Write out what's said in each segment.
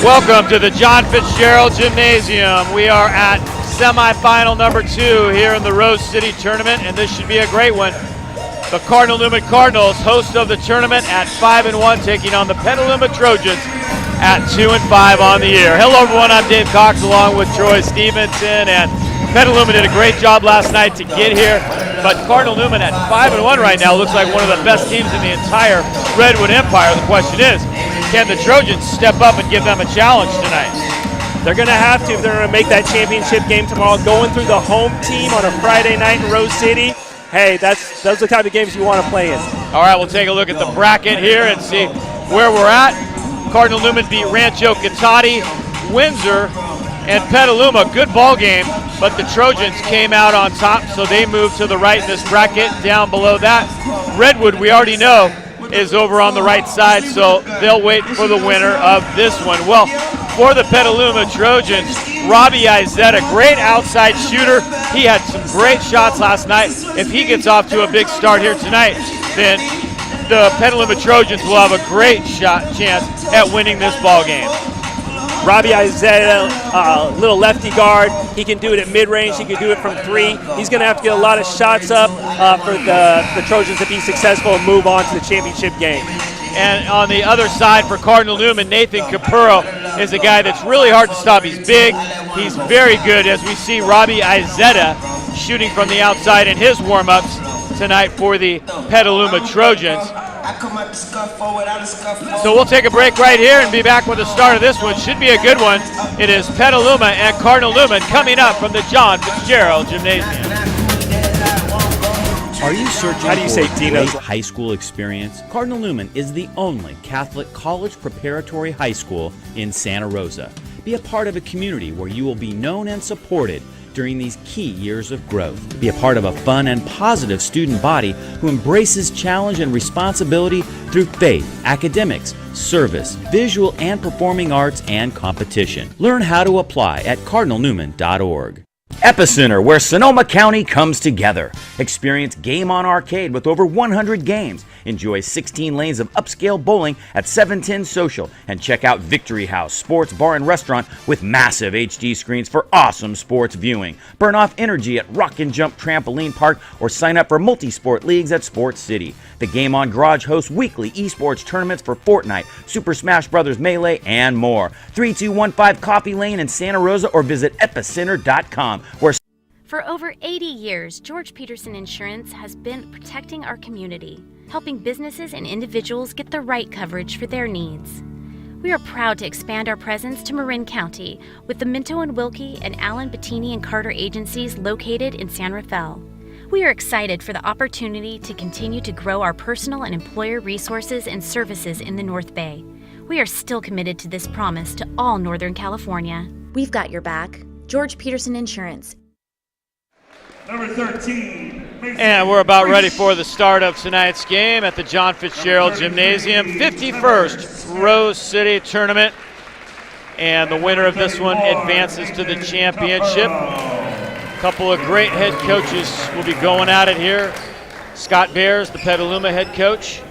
Welcome to the John Fitzgerald Gymnasium. We are at semifinal number 2 here in the Rose City Tournament, and this should be a great one. The Newman Cardinals, host of the tournament at 5-1, taking on the Petaluma Trojans at 2-5 on the year. Hello everyone, I'm Dave Cox along with Troy Stevenson, and Petaluma did a great job last night to get here, but Newman at 5-1 right now looks like one of the best teams in the entire Redwood Empire. The question is, can the Trojans step up and give them a challenge tonight? They're going to have to if they're going to make that championship game tomorrow. Going through the home team on a Friday night in Rose City, hey, those are the type of games you want to play in. All right, we'll take a look at the bracket here and see where we're at. Cardinal Newman beat Rancho Cotati, Windsor, and Petaluma. Good ball game, but the Trojans came out on top, so they moved to the right in this bracket. Down below that, Redwood, we already know, is over on the right side, so they'll wait for the winner of this one. Well, for the Petaluma Trojans, Robbie Izetta, great outside shooter. He had some great shots last night. If he gets off to a big start here tonight, then the Petaluma Trojans will have a great chance at winning this ball game. Robbie Izetta, little lefty guard. He can do it at mid-range. He can do it from 3. He's going to have to get a lot of shots up for the Trojans to be successful and move on to the championship game. And on the other side for Cardinal Newman, Nathan Capurro is a guy that's really hard to stop. He's big. He's very good, as we see Robbie Izetta shooting from the outside in his warm-ups tonight for the Petaluma Trojans. So we'll take a break right here and be back with the start of this one. Should be a good one. It is Petaluma and Cardinal Newman coming up from the John Fitzgerald Gymnasium. Are you searching How do you for say a Dino's? great high school experience? Cardinal Newman is the only Catholic college preparatory high school in Santa Rosa. Be a part of a community where you will be known and supported during these key years of growth. Be a part of a fun and positive student body who embraces challenge and responsibility through faith, academics, service, visual and performing arts, and competition. Learn how to apply at cardinalnewman.org. Epicenter, where Sonoma County comes together. Experience Game On Arcade with over 100 games. Enjoy 16 lanes of upscale bowling at 710 Social. And check out Victory House Sports Bar and Restaurant with massive HD screens for awesome sports viewing. Burn off energy at Rock and Jump Trampoline Park or sign up for multi-sport leagues at Sports City. The Game On Garage hosts weekly esports tournaments for Fortnite, Super Smash Bros. Melee, and more. 3215 Coffee Lane in Santa Rosa or visit epicenter.com. For over 80 years, George Peterson Insurance has been protecting our community, helping businesses and individuals get the right coverage for their needs. We are proud to expand our presence to Marin County with the Minto and Wilkie and Allen, Bettini and Carter agencies located in San Rafael. We are excited for the opportunity to continue to grow our personal and employer resources and services in the North Bay. We are still committed to this promise to all Northern California. We've got your back. George Peterson Insurance. Number 13. And we're about ready for the start of tonight's game at the John Fitzgerald Gymnasium, 51st Rose City Tournament. And the winner of this one advances to the championship. A couple of great head coaches will be going at it here. Scott Bears, the Petaluma head coach,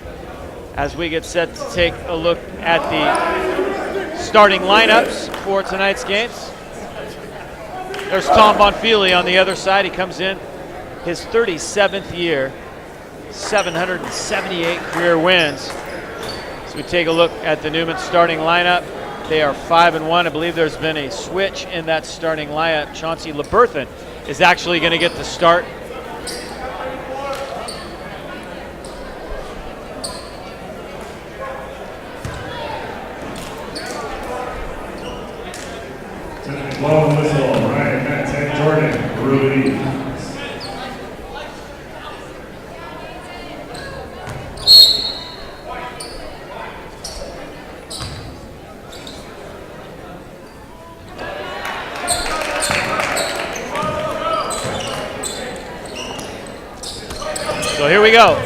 as we get set to take a look at the starting lineups for tonight's games. There's Tom Bonfili on the other side. He comes in his 37th year, 778 career wins. So we take a look at the Newman starting lineup. They are 5-1. I believe there's been a switch in that starting lineup. Chauncey LeBerthan is actually going to get the start. Long whistle, Ryan Matt, Jordan, Rudy. So here we go.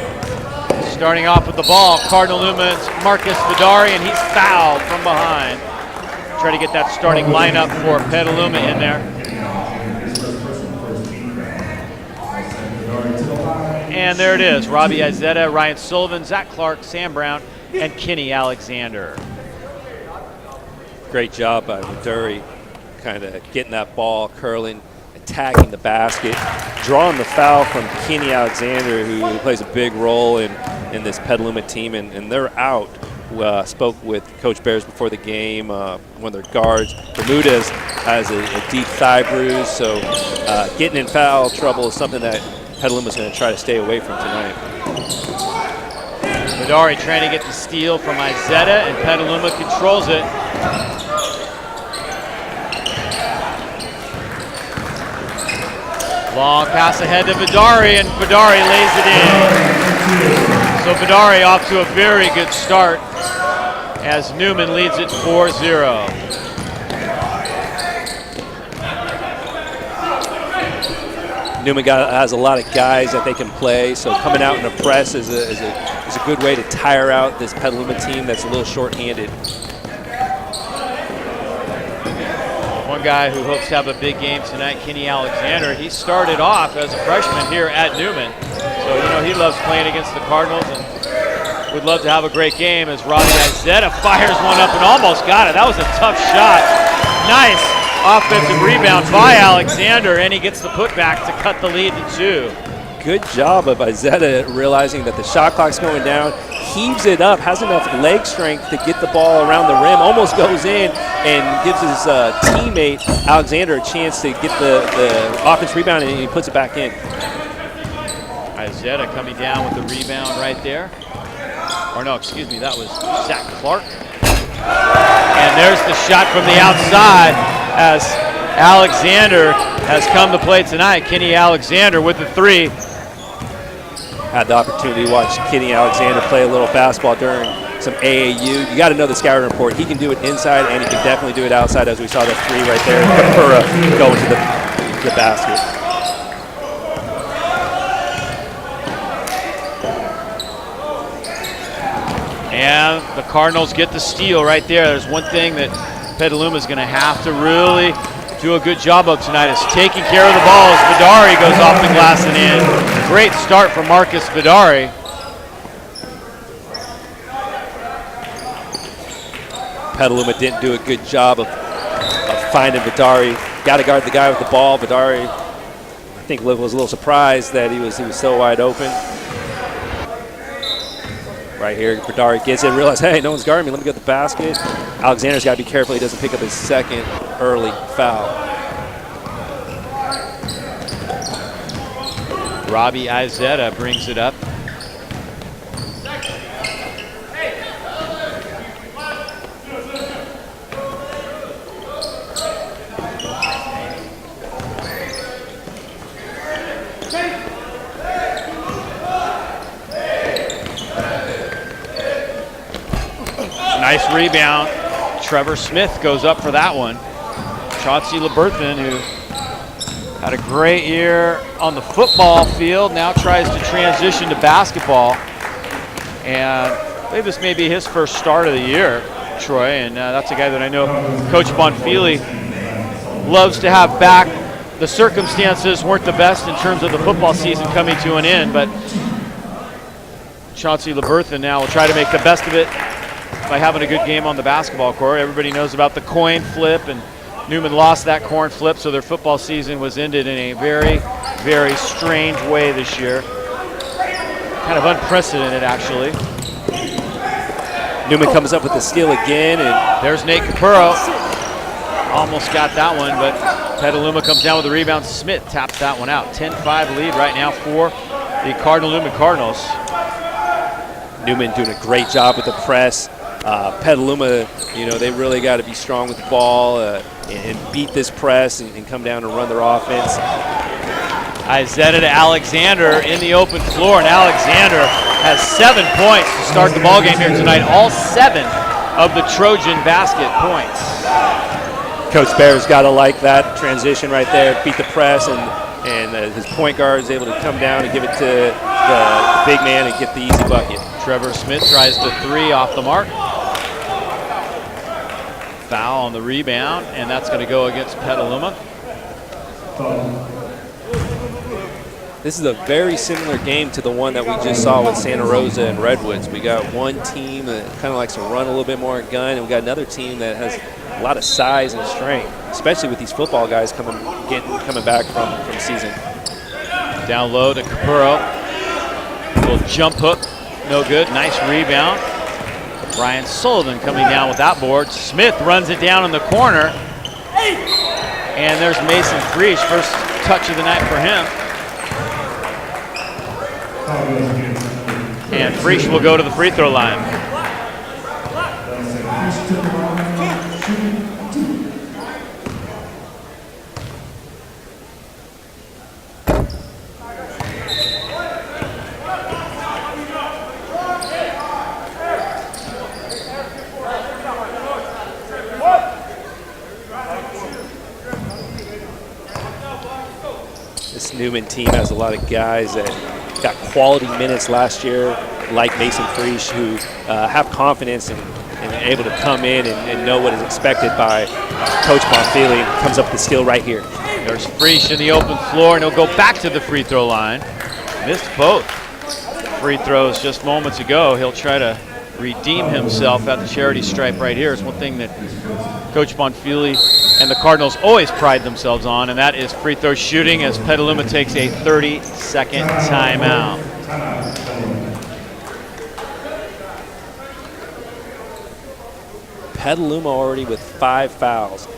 Starting off with the ball, Cardinal Newman's Marcus Vidari, and he's fouled from behind. Try to get that starting lineup for Petaluma in there. And there it is, Robbie Izetta, Ryan Sullivan, Zach Clark, Sam Brown, and Kenny Alexander. Great job by Viduri, kind of getting that ball, curling, attacking the basket, drawing the foul from Kenny Alexander, who plays a big role in this Petaluma team, and they're out. Spoke with Coach Bears before the game, one of their guards. Bermudez has a deep thigh bruise, so getting in foul trouble is something that Petaluma's going to try to stay away from tonight. Vidari trying to get the steal from Izetta, and Petaluma controls it. Long pass ahead to Vidari, and Vidari lays it in. So Vidari off to a very good start as Newman leads it 4-0. Newman has a lot of guys that they can play, so coming out in a press is a good way to tire out this Petaluma team that's a little short-handed. One guy who hopes to have a big game tonight, Kenny Alexander. He started off as a freshman here at Newman, so you know he loves playing against the Cardinals and would love to have a great game as Robbie Izetta fires one up and almost got it. That was a tough shot. Nice offensive rebound by Alexander, and he gets the putback to cut the lead to 2. Good job of Izetta realizing that the shot clock's going down, heaves it up, has enough leg strength to get the ball around the rim, almost goes in, and gives his teammate Alexander a chance to get the offense rebound, and he puts it back in. Izetta coming down with the rebound right there. Or no, excuse me, that was Zach Clark. And there's the shot from the outside as Alexander has come to play tonight. Kenny Alexander with the 3. Had the opportunity to watch Kenny Alexander play a little basketball during some AAU. You got to know the scouting report. He can do it inside, and he can definitely do it outside, as we saw that 3 right there. Capura going to the basket. And the Cardinals get the steal right there. There's one thing that Petaluma is going to have to really do a good job of tonight is taking care of the ball as Vidari goes off the glass and in. Great start from Marcus Vidari. Petaluma didn't do a good job of finding Vidari. Got to guard the guy with the ball. Vidari, I think, was a little surprised that he was so wide open. Right here, Vidari gets it, realizes, hey, no one's guarding me, let me go to the basket. Alexander's got to be careful he doesn't pick up his second early foul. Robbie Izetta brings it up. Nice rebound. Trevor Smith goes up for that one. Chauncey LeBerthan, who had a great year on the football field, now tries to transition to basketball. And I believe this may be his first start of the year, Troy, and that's a guy that I know Coach Bonfili loves to have back. The circumstances weren't the best in terms of the football season coming to an end, but Chauncey LeBerthan now will try to make the best of it by having a good game on the basketball court. Everybody knows about the coin flip, and Newman lost that coin flip, so their football season was ended in a very, very strange way this year. Kind of unprecedented, actually. Newman comes up with the steal again, and there's Nate Capurro. Almost got that one, but Petaluma comes down with the rebound. Smith taps that one out. 10-5 lead right now for the Cardinal-Newman Cardinals. Newman doing a great job with the press. Petaluma, you know, they really got to be strong with the ball and beat this press and come down and run their offense. Izetta to Alexander in the open floor, and Alexander has 7 points to start the ball game here tonight. All 7 of the Trojan basket points. Coach Bear's got to like that transition right there, beat the press, and his point guard is able to come down and give it to the big man and get the easy bucket. Trevor Smith tries the 3 off the mark. Foul on the rebound, and that's going to go against Petaluma. This is a very similar game to the one that we just saw with Santa Rosa and Redwoods. We got one team that kind of likes to run a little bit more gun, and we got another team that has a lot of size and strength, especially with these football guys coming back from season. Down low to Capurro. Little jump hook, no good. Nice rebound. Brian Sullivan coming down with that board. Smith runs it down in the corner. And there's Mason Frisch, first touch of the night for him. And Frisch will go to the free throw line. This Newman team has a lot of guys that got quality minutes last year, like Mason Frisch, who have confidence and able to come in and know what is expected by Coach Bonfili. Comes up with the skill right here. There's Frisch in the open floor, and he'll go back to the free throw line. Missed both free throws just moments ago. He'll try to redeem himself at the charity stripe right here. It's one thing that Coach Bonfili and the Cardinals always pride themselves on, and that is free throw shooting, as Petaluma takes a 30-second timeout. Petaluma already with 5 fouls.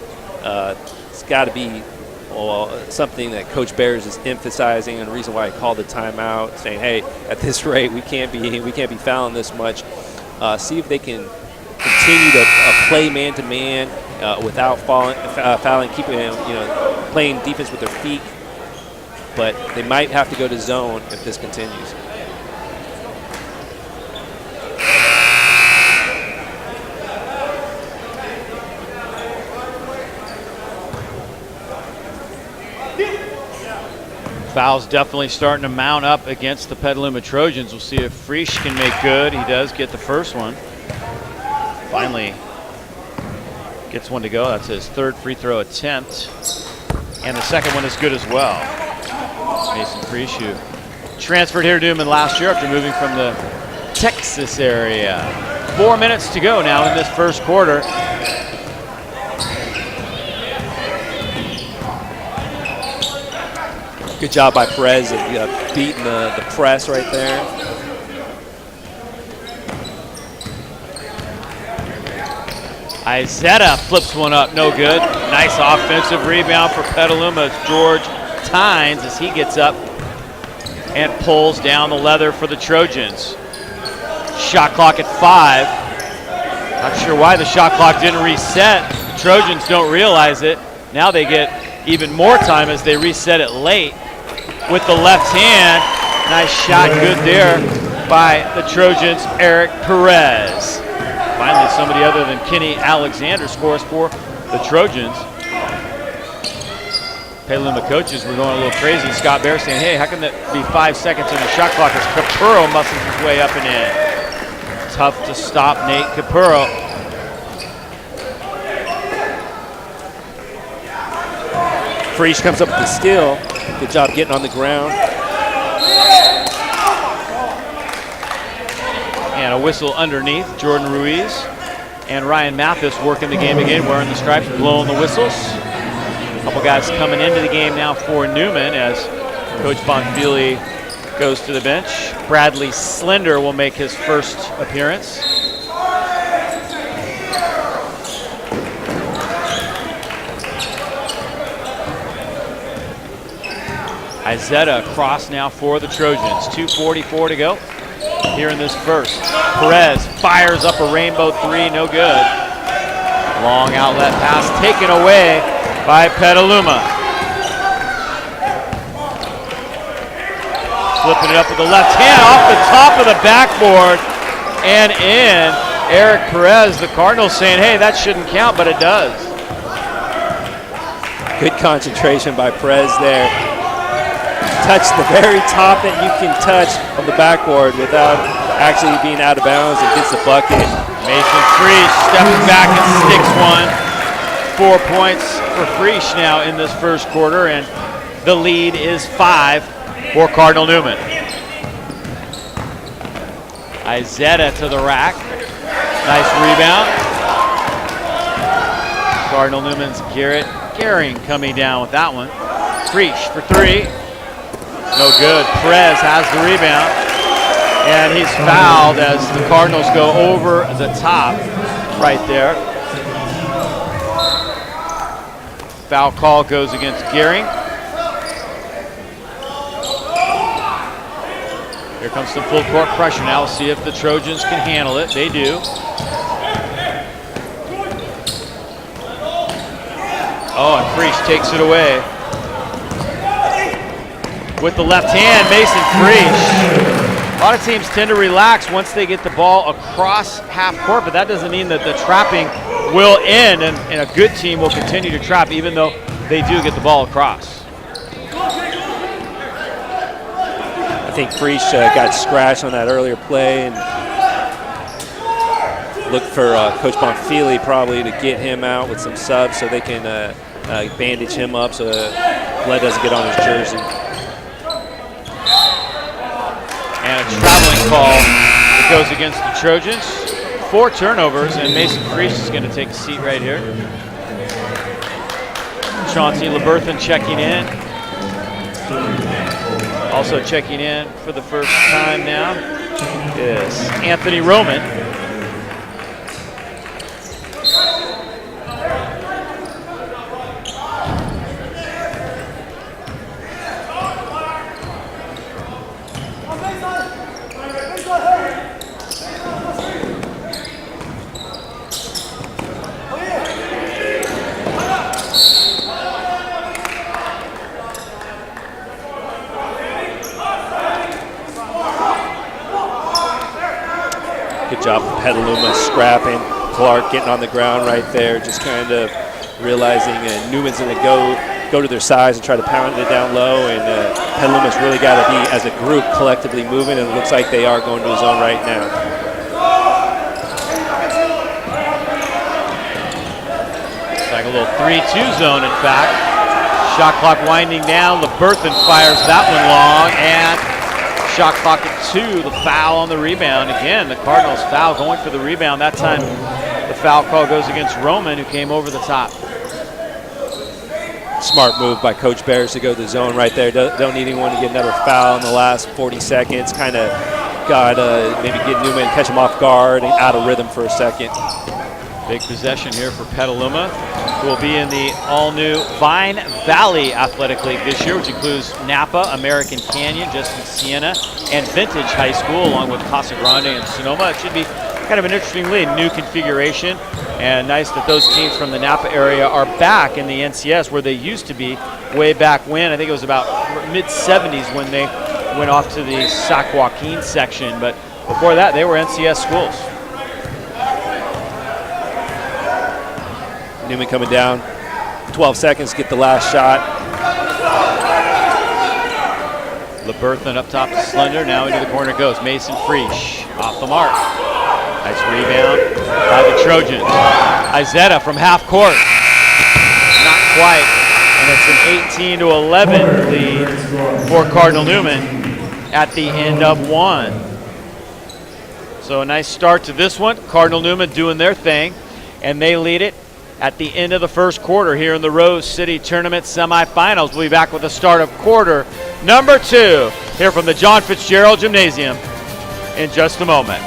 It's got to be something that Coach Bears is emphasizing, and the reason why I called the timeout, saying, "Hey, at this rate, we can't be fouling this much." See if they can continue to play man-to-man without fouling, keeping playing defense with their feet. But they might have to go to zone if this continues. Fouls definitely starting to mount up against the Petaluma Trojans. We'll see if Frisch can make good. He does get the first one. Finally gets one to go. That's his third free throw attempt. And the second one is good as well. Mason Frisch, who transferred here to Newman last year after moving from the Texas area. 4 minutes to go now in this first quarter. Good job by Perez at beating the press right there. Izetta flips one up, no good. Nice offensive rebound for Petaluma. It's George Tynes as he gets up and pulls down the leather for the Trojans. Shot clock at 5. Not sure why the shot clock didn't reset. The Trojans don't realize it. Now they get even more time as they reset it late with the left hand. Nice shot, good there by the Trojans, Eric Perez. Finally, somebody other than Kenny Alexander scores for the Trojans. Petaluma coaches were going a little crazy. Scott Bear saying, "Hey, how can that be 5 seconds in the shot clock?" As Capurro muscles his way up and in. Tough to stop Nate Capurro. Frisch comes up with the steal. Good job getting on the ground. And a whistle underneath. Jordan Ruiz and Ryan Mathis working the game again, wearing the stripes, blowing the whistles. A couple guys coming into the game now for Newman as Coach Bonfili goes to the bench. Bradley Slender will make his first appearance. Izetta across now for the Trojans. 2:44 to go here in this first. Perez fires up a rainbow three, no good. Long outlet pass taken away by Petaluma. Flipping it up with the left hand off the top of the backboard and in. Eric Perez, the Cardinals saying, "Hey, that shouldn't count," but it does. Good concentration by Perez there. Touch the very top that you can touch of the backboard without actually being out of bounds, and gets the bucket. Mason Frisch steps back and sticks one. 4 points for Frisch now in this first quarter, and the lead is 5 for Cardinal Newman. Izetta to the rack. Nice rebound. Cardinal Newman's Garrett Gehring coming down with that one. Freesh for three. No good. Perez has the rebound. And he's fouled as the Cardinals go over the top right there. Foul call goes against Gehring. Here comes some full court pressure now. We'll see if the Trojans can handle it. They do. Oh, and Freesh takes it away. With the left hand, Mason Freesh. A lot of teams tend to relax once they get the ball across half court, but that doesn't mean that the trapping will end, and a good team will continue to trap even though they do get the ball across. I think Freesh got scratched on that earlier play and look for Coach Bonfili probably to get him out with some subs so they can bandage him up so that blood doesn't get on his jersey. And a traveling call that goes against the Trojans. 4 turnovers, and Mason Freesh is going to take a seat right here. Chauncey LeBerthan checking in. Also checking in for the first time now is Anthony Roman. Good job of Petaluma scrapping. Clark getting on the ground right there, just kind of realizing Newman's going to go to their size and try to pound it down low, and Petaluma's really got to be, as a group, collectively moving, and it looks like they are going to his zone right now. It's like a little 3-2 zone, in fact. Shot clock winding down. LeBerthan fires that one long, and shot clock at 2. The foul on the rebound. Again, the Cardinals foul going for the rebound. That time the foul call goes against Roman, who came over the top. Smart move by Coach Bears to go to the zone right there. Don't need anyone to get another foul in the last 40 seconds. Kind of got maybe get Newman, catch him off guard and out of rhythm for a second. Big possession here for Petaluma, who will be in the all-new Vine Valley Athletic League this year, which includes Napa, American Canyon, Justin Siena, and Vintage High School, along with Casa Grande and Sonoma. It should be kind of an interesting league, new configuration, and nice that those teams from the Napa area are back in the NCS where they used to be way back when. I think it was about mid-70s when they went off to the Sac Joaquin section, but before that they were NCS schools. Newman coming down, 12 seconds, get the last shot. LeBerthan up top to Slender, now into the corner goes. Mason Freesh off the mark. Nice rebound by the Trojans. Izetta from half court. Not quite, and it's an 18-11 lead for Cardinal Newman at the end of 1. So a nice start to this one. Cardinal Newman doing their thing, and they lead it at the end of the first quarter here in the Rose City Tournament semifinals. We'll be back with the start of quarter number 2 here from the John Fitzgerald Gymnasium in just a moment.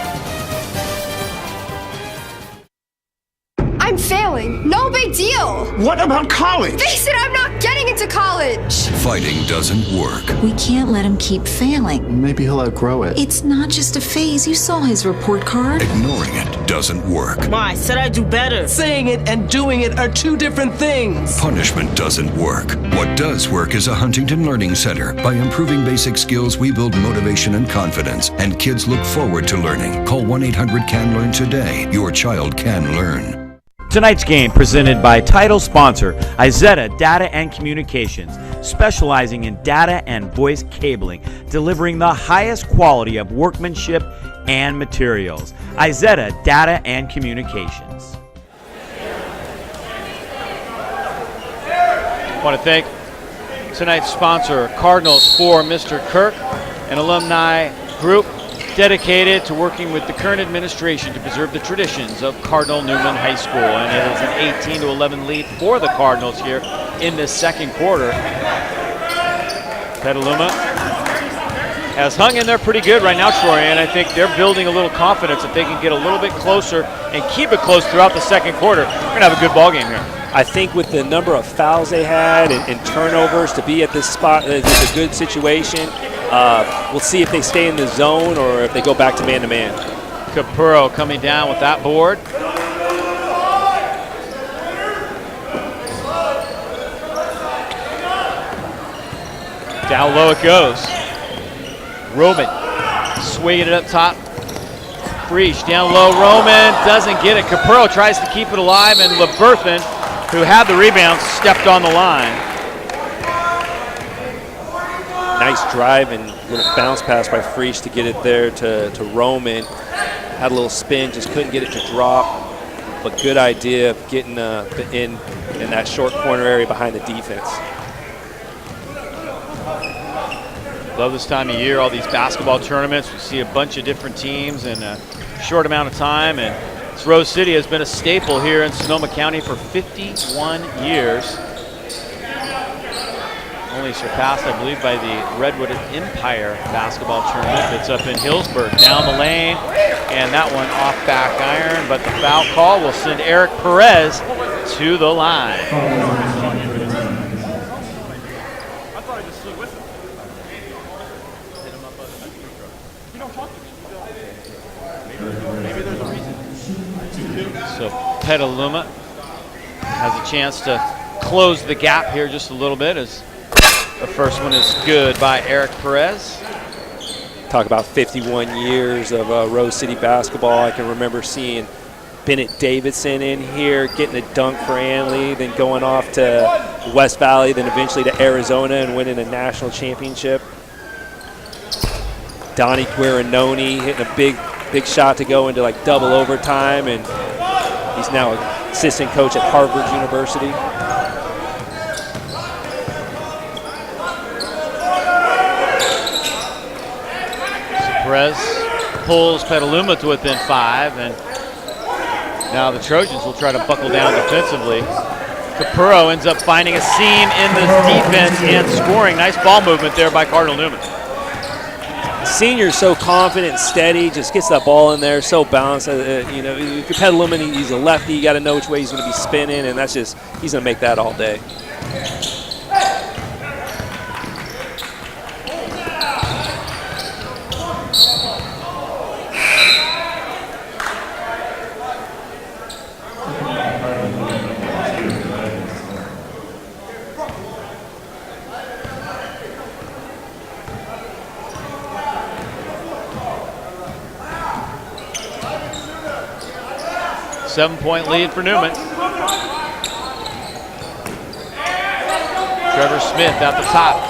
I'm failing. No big deal. What about college? Face it, I'm not getting into college. Fighting doesn't work. We can't let him keep failing. Maybe he'll outgrow it. It's not just a phase. You saw his report card. Ignoring it doesn't work. Ma, I said I'd do better. Saying it and doing it are 2 different things. Punishment doesn't work. What does work is a Huntington Learning Center. By improving basic skills, we build motivation and confidence, and kids look forward to learning. Call 1-800-CAN-LEARN today. Your child can learn. Tonight's game presented by title sponsor Izetta Data and Communications, specializing in data and voice cabling, delivering the highest quality of workmanship and materials. Izetta Data and Communications. I want to thank tonight's sponsor, Cardinals for Mr. Kirk, an alumni group dedicated to working with the current administration to preserve the traditions of Cardinal Newman High School. And it is an 18-11 lead for the Cardinals here in this second quarter. Petaluma has hung in there pretty good right now, Troy, and I think they're building a little confidence if they can get a little bit closer and keep it close throughout the second quarter. We're going to have a good ball game here. I think with the number of fouls they had and turnovers to be at this spot, it's a good situation. We'll see if they stay in the zone or if they go back to man-to-man. Capurro coming down with that board. Down low it goes. Roman swinging it up top. Freesh down low. Roman doesn't get it. Capurro tries to keep it alive, and LeBerthan, who had the rebound, stepped on the line. Nice drive and little bounce pass by Freesh to get it there to Roman. Had a little spin, just couldn't get it to drop. But good idea of getting in that short corner area behind the defense. Love this time of year, all these basketball tournaments. We see a bunch of different teams in a short amount of time, and this Rose City has been a staple here in Sonoma County for 51 years. Only surpassed, I believe, by the Redwood Empire basketball tournament that's up in Hillsburg. Down the lane, and that one off back iron, but the foul call will send Eric Perez to the line. So Petaluma has a chance to close the gap here just a little bit, as the first one is good by Eric Perez. Talk about 51 years of Rose City basketball. I can remember seeing Bennett Davidson in here, getting a dunk for Anley, then going off to West Valley, then eventually to Arizona and winning a national championship. Donnie Guarinoni hitting a big shot to go into like double overtime, and he's now an assistant coach at Harvard University. Perez pulls Petaluma to within 5, and now the Trojans will try to buckle down defensively. Capurro ends up finding a seam in the defense and scoring. Nice ball movement there by Cardinal Newman. Senior's so confident and steady, just gets that ball in there, so balanced. You know, if you're Petaluma, he's a lefty, you got to know which way he's going to be spinning, and that's just, he's going to make that all day. Seven-point lead for Newman. Trevor Smith at the top.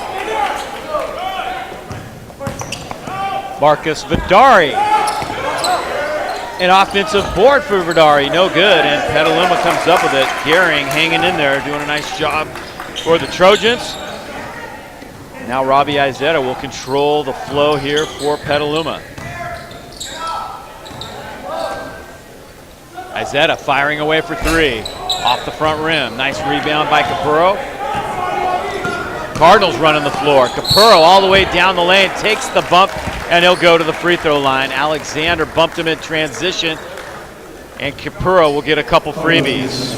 Marcus Vidari. An offensive board for Vidari, no good, and Petaluma comes up with it. Gehring hanging in there, doing a nice job for the Trojans. Now Robbie Izetta will control the flow here for Petaluma. Izetta firing away for 3, off the front rim. Nice rebound by Capurro. Cardinals running the floor. Capurro all the way down the lane, takes the bump, and he'll go to the free throw line. Alexander bumped him in transition, and Capurro will get a couple freebies.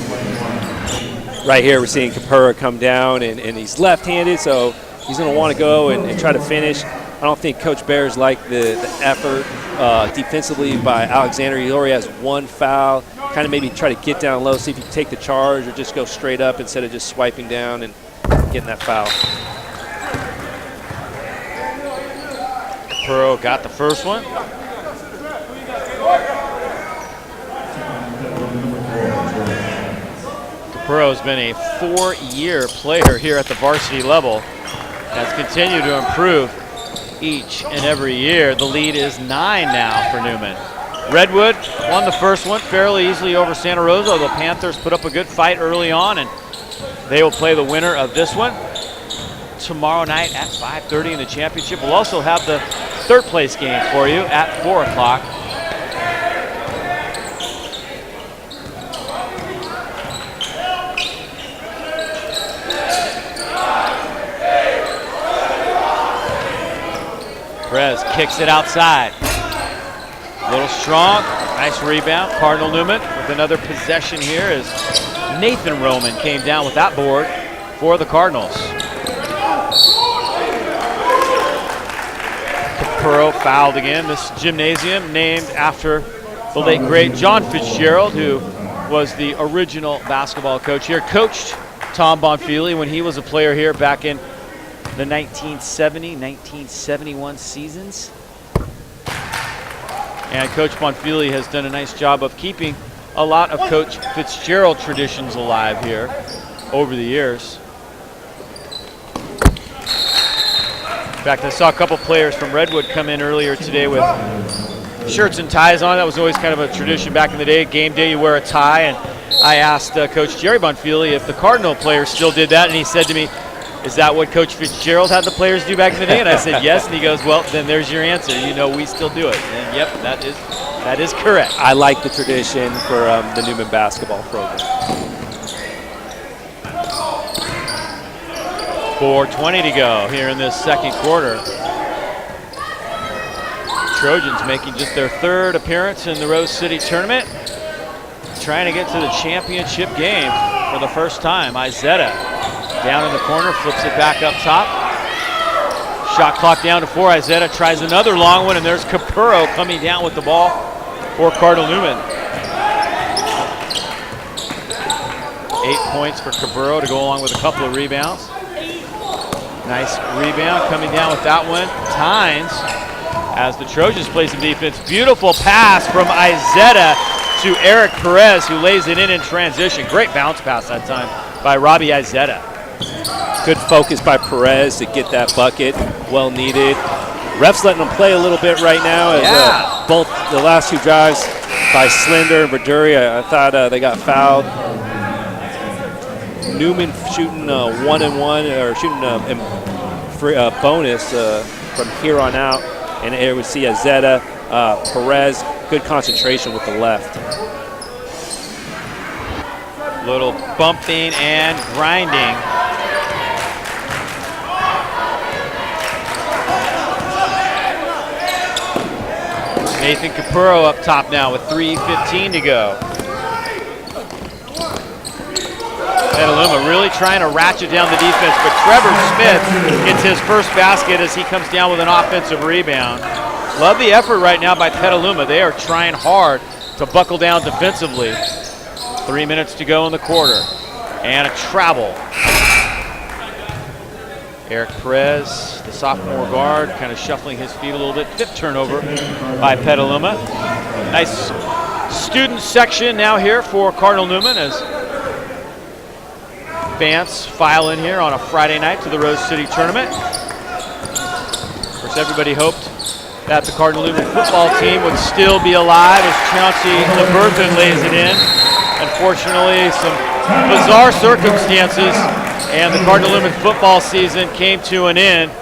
Right here we're seeing Capurro come down, and he's left-handed, so he's going to want to go and try to finish. I don't think Coach Bears liked the effort defensively by Alexander. He already has 1 foul. Kind of maybe try to get down low, see if you can take the charge or just go straight up instead of just swiping down and getting that foul. Capurro got the first one. Capurro has been a 4-year player here at the varsity level. Has continued to improve each and every year. The lead is 9 now for Newman. Redwood won the first one fairly easily over Santa Rosa. The Panthers put up a good fight early on, and they will play the winner of this one tomorrow night at 5:30 in the championship. We'll also have the third place game for you at 4 o'clock. Perez kicks it outside. A little strong, nice rebound. Cardinal Newman with another possession here as Nathan Roman came down with that board for the Cardinals. Capurro fouled again. This gymnasium named after the late great John Fitzgerald, who was the original basketball coach here. Coached Tom Bonfili when he was a player here back in the 1970-1971 seasons. And Coach Bonfili has done a nice job of keeping a lot of Coach Fitzgerald traditions alive here over the years. In fact, I saw a couple players from Redwood come in earlier today with shirts and ties on. That was always kind of a tradition back in the day. Game day, you wear a tie. And I asked Coach Jerry Bonfili if the Cardinal players still did that, and he said to me, "Is that what Coach Fitzgerald had the players do back in the day?" And I said, "Yes." And he goes, "Well, then there's your answer. You know, we still do it." And yep, that is correct. I like the tradition for the Newman basketball program. 4:20 to go here in this second quarter. Trojans making just their third appearance in the Rose City Tournament, trying to get to the championship game for the first time. Izetta down in the corner, flips it back up top. Shot clock down to 4. Izetta tries another long one, and there's Capurro coming down with the ball for Cardinal Newman. 8 points for Capurro to go along with a couple of rebounds. Nice rebound coming down with that one. Tynes, as the Trojans play some defense. Beautiful pass from Izetta to Eric Perez, who lays it in transition. Great bounce pass that time by Robbie Izetta. Good focus by Perez to get that bucket, well needed. Ref's letting them play a little bit right now. As, both the last two drives by Slender and Verduri, I thought they got fouled. Newman shooting 1-and-1, or shooting a bonus from here on out. And here we see Izetta, Perez, good concentration with the left. Little bumping and grinding. Nathan Capurro up top now with 3:15 to go. Petaluma really trying to ratchet down the defense, but Trevor Smith gets his first basket as he comes down with an offensive rebound. Love the effort right now by Petaluma. They are trying hard to buckle down defensively. 3 minutes to go in the quarter. And a travel. Eric Perez, the sophomore guard, kind of shuffling his feet a little bit. 5th turnover by Petaluma. Nice student section now here for Cardinal Newman as fans file in here on a Friday night to the Rose City Tournament. Of course, everybody hoped that the Cardinal Newman football team would still be alive as Chauncey LeBerthin lays it in. Unfortunately, some bizarre circumstances, and the Cardinal Newman football season came to an end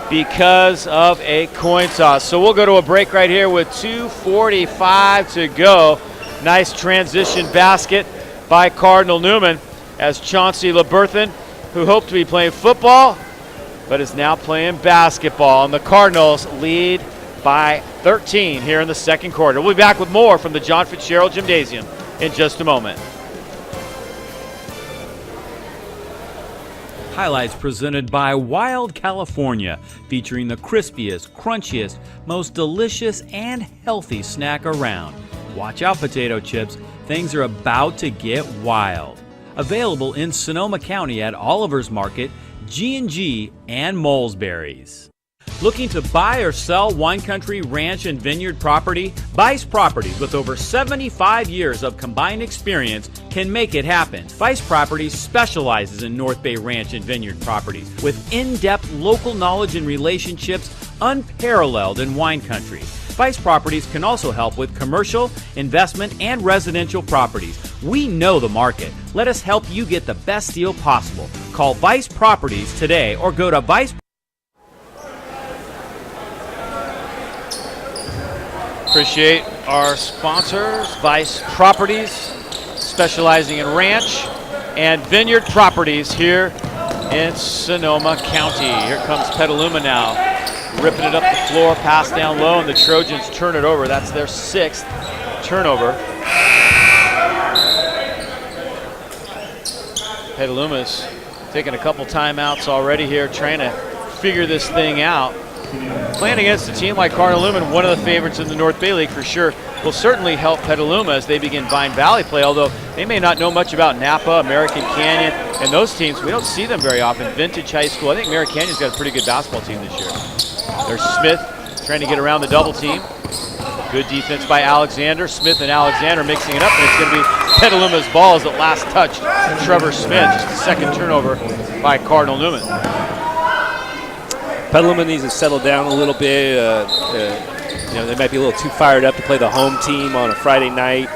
because of a coin toss. So we'll go to a break right here with 2:45 to go. Nice transition basket by Cardinal Newman as Chauncey LeBerthin, who hoped to be playing football, but is now playing basketball. And the Cardinals lead by 13 here in the second quarter. We'll be back with more from the John Fitzgerald Gymnasium in just a moment. Highlights presented by Wild California, featuring the crispiest, crunchiest, most delicious, and healthy snack around. Watch out, potato chips. Things are about to get wild. Available in Sonoma County at Oliver's Market, G&G, and Molesberries. Looking to buy or sell wine country, ranch, and vineyard property? Vice Properties, with over 75 years of combined experience, can make it happen. Vice Properties specializes in North Bay ranch and vineyard properties with in-depth local knowledge and relationships unparalleled in wine country. Vice Properties can also help with commercial, investment, and residential properties. We know the market. Let us help you get the best deal possible. Call Vice Properties today or go to Vice. Appreciate our sponsors, Vice Properties, specializing in ranch and vineyard properties here in Sonoma County. Here comes Petaluma now, ripping it up the floor, pass down low, and the Trojans turn it over. That's their 6th turnover. Petaluma's taking a couple timeouts already here, trying to figure this thing out. Playing against a team like Cardinal Newman, one of the favorites in the North Bay League for sure, will certainly help Petaluma as they begin Vine Valley play, although they may not know much about Napa, American Canyon, and those teams. We don't see them very often. Vintage High School. I think American Canyon's got a pretty good basketball team this year. There's Smith trying to get around the double team. Good defense by Alexander. Smith and Alexander mixing it up, and it's going to be Petaluma's ball as it last touched Trevor Smith. Just the 2nd turnover by Cardinal Newman. Petaluma needs to settle down a little bit. They might be a little too fired up to play the home team on a Friday night.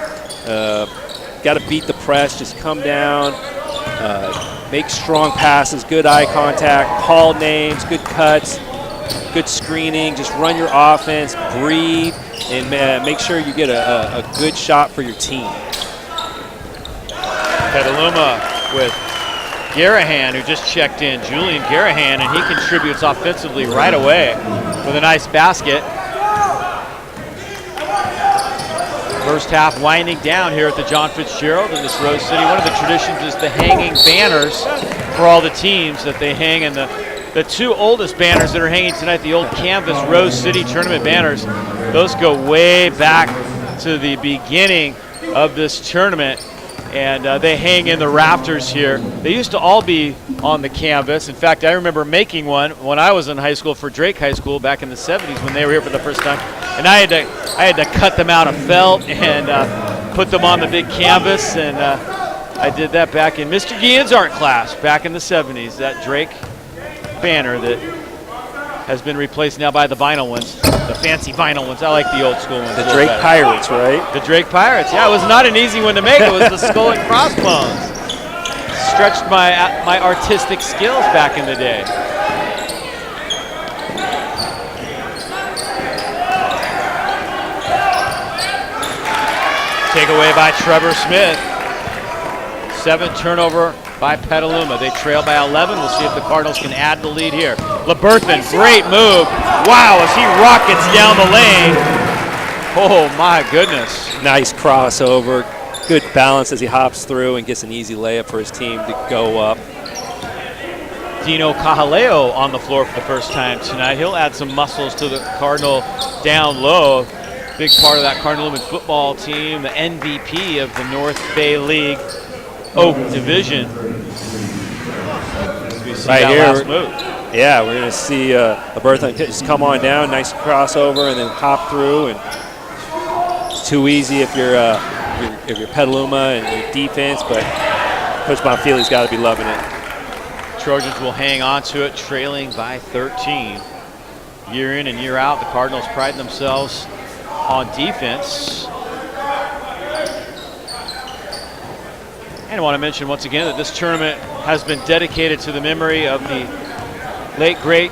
Got to beat the press. Just come down, make strong passes, good eye contact, call names, good cuts, good screening. Just run your offense, breathe, and make sure you get a good shot for your team. Petaluma with Garahan, who just checked in, Julian Garahan, and he contributes offensively right away with a nice basket. First half winding down here at the John Fitzgerald in this Rose City. One of the traditions is the hanging banners for all the teams that they hang, and the 2 oldest banners that are hanging tonight, the old canvas Rose City Tournament banners, those go way back to the beginning of this tournament. And they hang in the rafters here. They used to all be on the canvas. In fact, I remember making one when I was in high school for Drake High School back in the 70s when they were here for the first time. And I had to cut them out of felt and put them on the big canvas. And I did that back in Mr. Guillen's art class back in the 70s. That Drake banner that has been replaced now by the vinyl ones, the fancy vinyl ones. I like the old school ones. The Drake Pirates, right? The Drake Pirates. Yeah, it was not an easy one to make. It was the skull and crossbones. Stretched my artistic skills back in the day. Takeaway by Trevor Smith. 7th turnover by Petaluma. They trail by 11. We'll see if the Cardinals can add the lead here. LeBerthan, great move. Wow, as he rockets down the lane. Oh my goodness. Nice crossover. Good balance as he hops through and gets an easy layup for his team to go up. Dino Cajaleo on the floor for the first time tonight. He'll add some muscles to the Cardinal down low. Big part of that Cardinal Newman football team, the MVP of the North Bay League Oak Division. As we see right that here, last move. Yeah, we're going to see Bertha just come on down, nice crossover, and then hop through. And it's too easy if you're Petaluma and your defense, but Coach Bonfili's got to be loving it. Trojans will hang on to it, trailing by 13. Year in and year out, the Cardinals pride themselves on defense. And I want to mention once again that this tournament has been dedicated to the memory of the late, great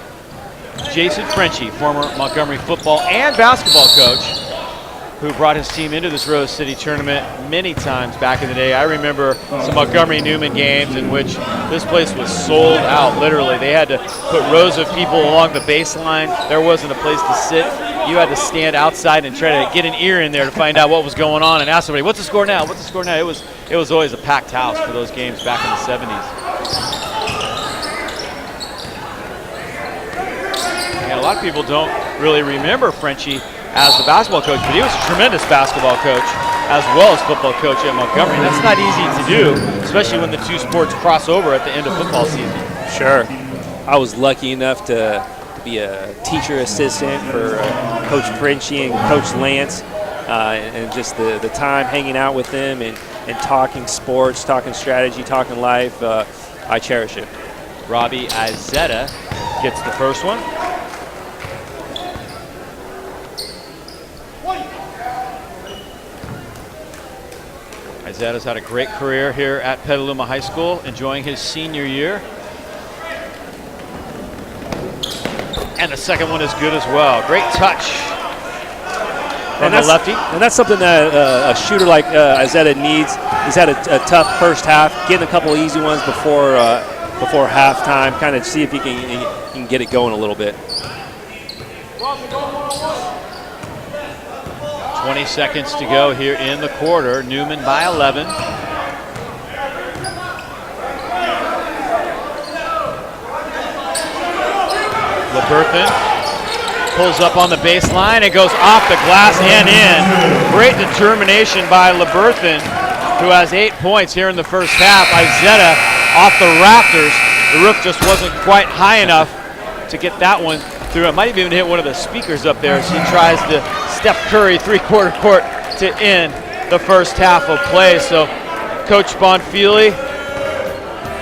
Jason Frenchie, former Montgomery football and basketball coach, who brought his team into this Rose City tournament many times back in the day. I remember some Montgomery Newman games in which this place was sold out, literally. They had to put rows of people along the baseline. There wasn't a place to sit. You had to stand outside and try to get an ear in there to find out what was going on and ask somebody, what's the score now? What's the score now? It was always a packed house for those games back in the 70s. And a lot of people don't really remember Frenchie as the basketball coach, but he was a tremendous basketball coach as well as football coach at Montgomery. That's not easy to do, especially when the two sports cross over at the end of football season. Sure. I was lucky enough to be a teacher assistant for Coach Frenchie and Coach Lance, and just the time hanging out with them and talking sports, talking strategy, talking life. I cherish it. Robbie Izetta gets the first one. Izetta's had a great career here at Petaluma High School, enjoying his senior year. And the second one is good as well. Great touch from the lefty. And that's something that a shooter like Izetta needs. He's had a tough first half, getting a couple of easy ones before halftime, kind of see if he can get it going a little bit. 20 seconds to go here in the quarter. Newman by 11. LeBerthan pulls up on the baseline and goes off the glass and in. Great determination by LeBerthan, who has 8 points here in the first half. Izetta off the rafters. The roof just wasn't quite high enough to get that one through. It might have even hit one of the speakers up there as he tries to Steph Curry three-quarter court to end the first half of play. So Coach Bonfili,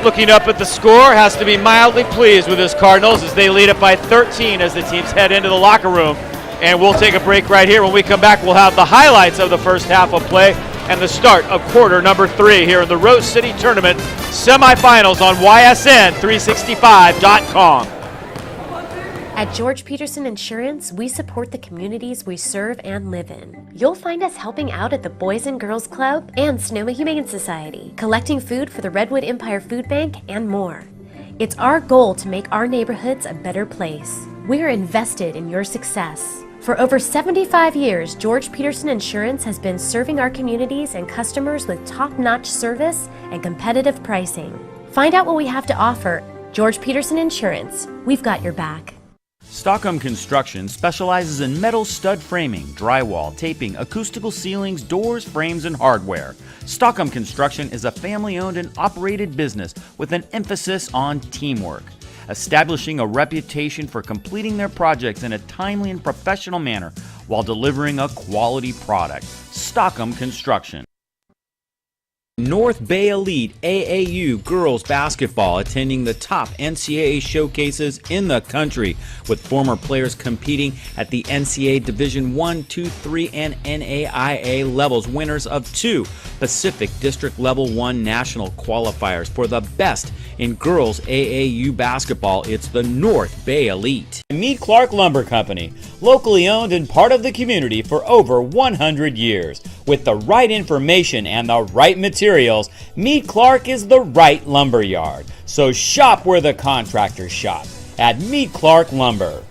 looking up at the score, has to be mildly pleased with his Cardinals as they lead it by 13 as the teams head into the locker room. And we'll take a break right here. When we come back, we'll have the highlights of the first half of play and the start of quarter number 3 here in the Rose City Tournament semifinals on YSN365.com. At George Peterson Insurance, we support the communities we serve and live in. You'll find us helping out at the Boys and Girls Club and Sonoma Humane Society, collecting food for the Redwood Empire Food Bank, and more. It's our goal to make our neighborhoods a better place. We are invested in your success. For over 75 years, George Peterson Insurance has been serving our communities and customers with top-notch service and competitive pricing. Find out what we have to offer. George Peterson Insurance, we've got your back. Stockholm Construction specializes in metal stud framing, drywall, taping, acoustical ceilings, doors, frames, and hardware. Stockholm Construction is a family-owned and operated business with an emphasis on teamwork, establishing a reputation for completing their projects in a timely and professional manner while delivering a quality product. Stockholm Construction. North Bay Elite AAU girls basketball attending the top NCAA showcases in the country, with former players competing at the NCAA Division I, II, III, and NAIA levels, winners of 2 Pacific District Level 1 national qualifiers. For the best in girls AAU basketball, it's the North Bay Elite. Meet Clark Lumber Company, locally owned and part of the community for over 100 years. With the right information and the right materials, Meet Clark is the right lumber yard. So shop where the contractors shop, at Meet Clark Lumber.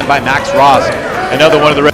By Max Ross, another one of the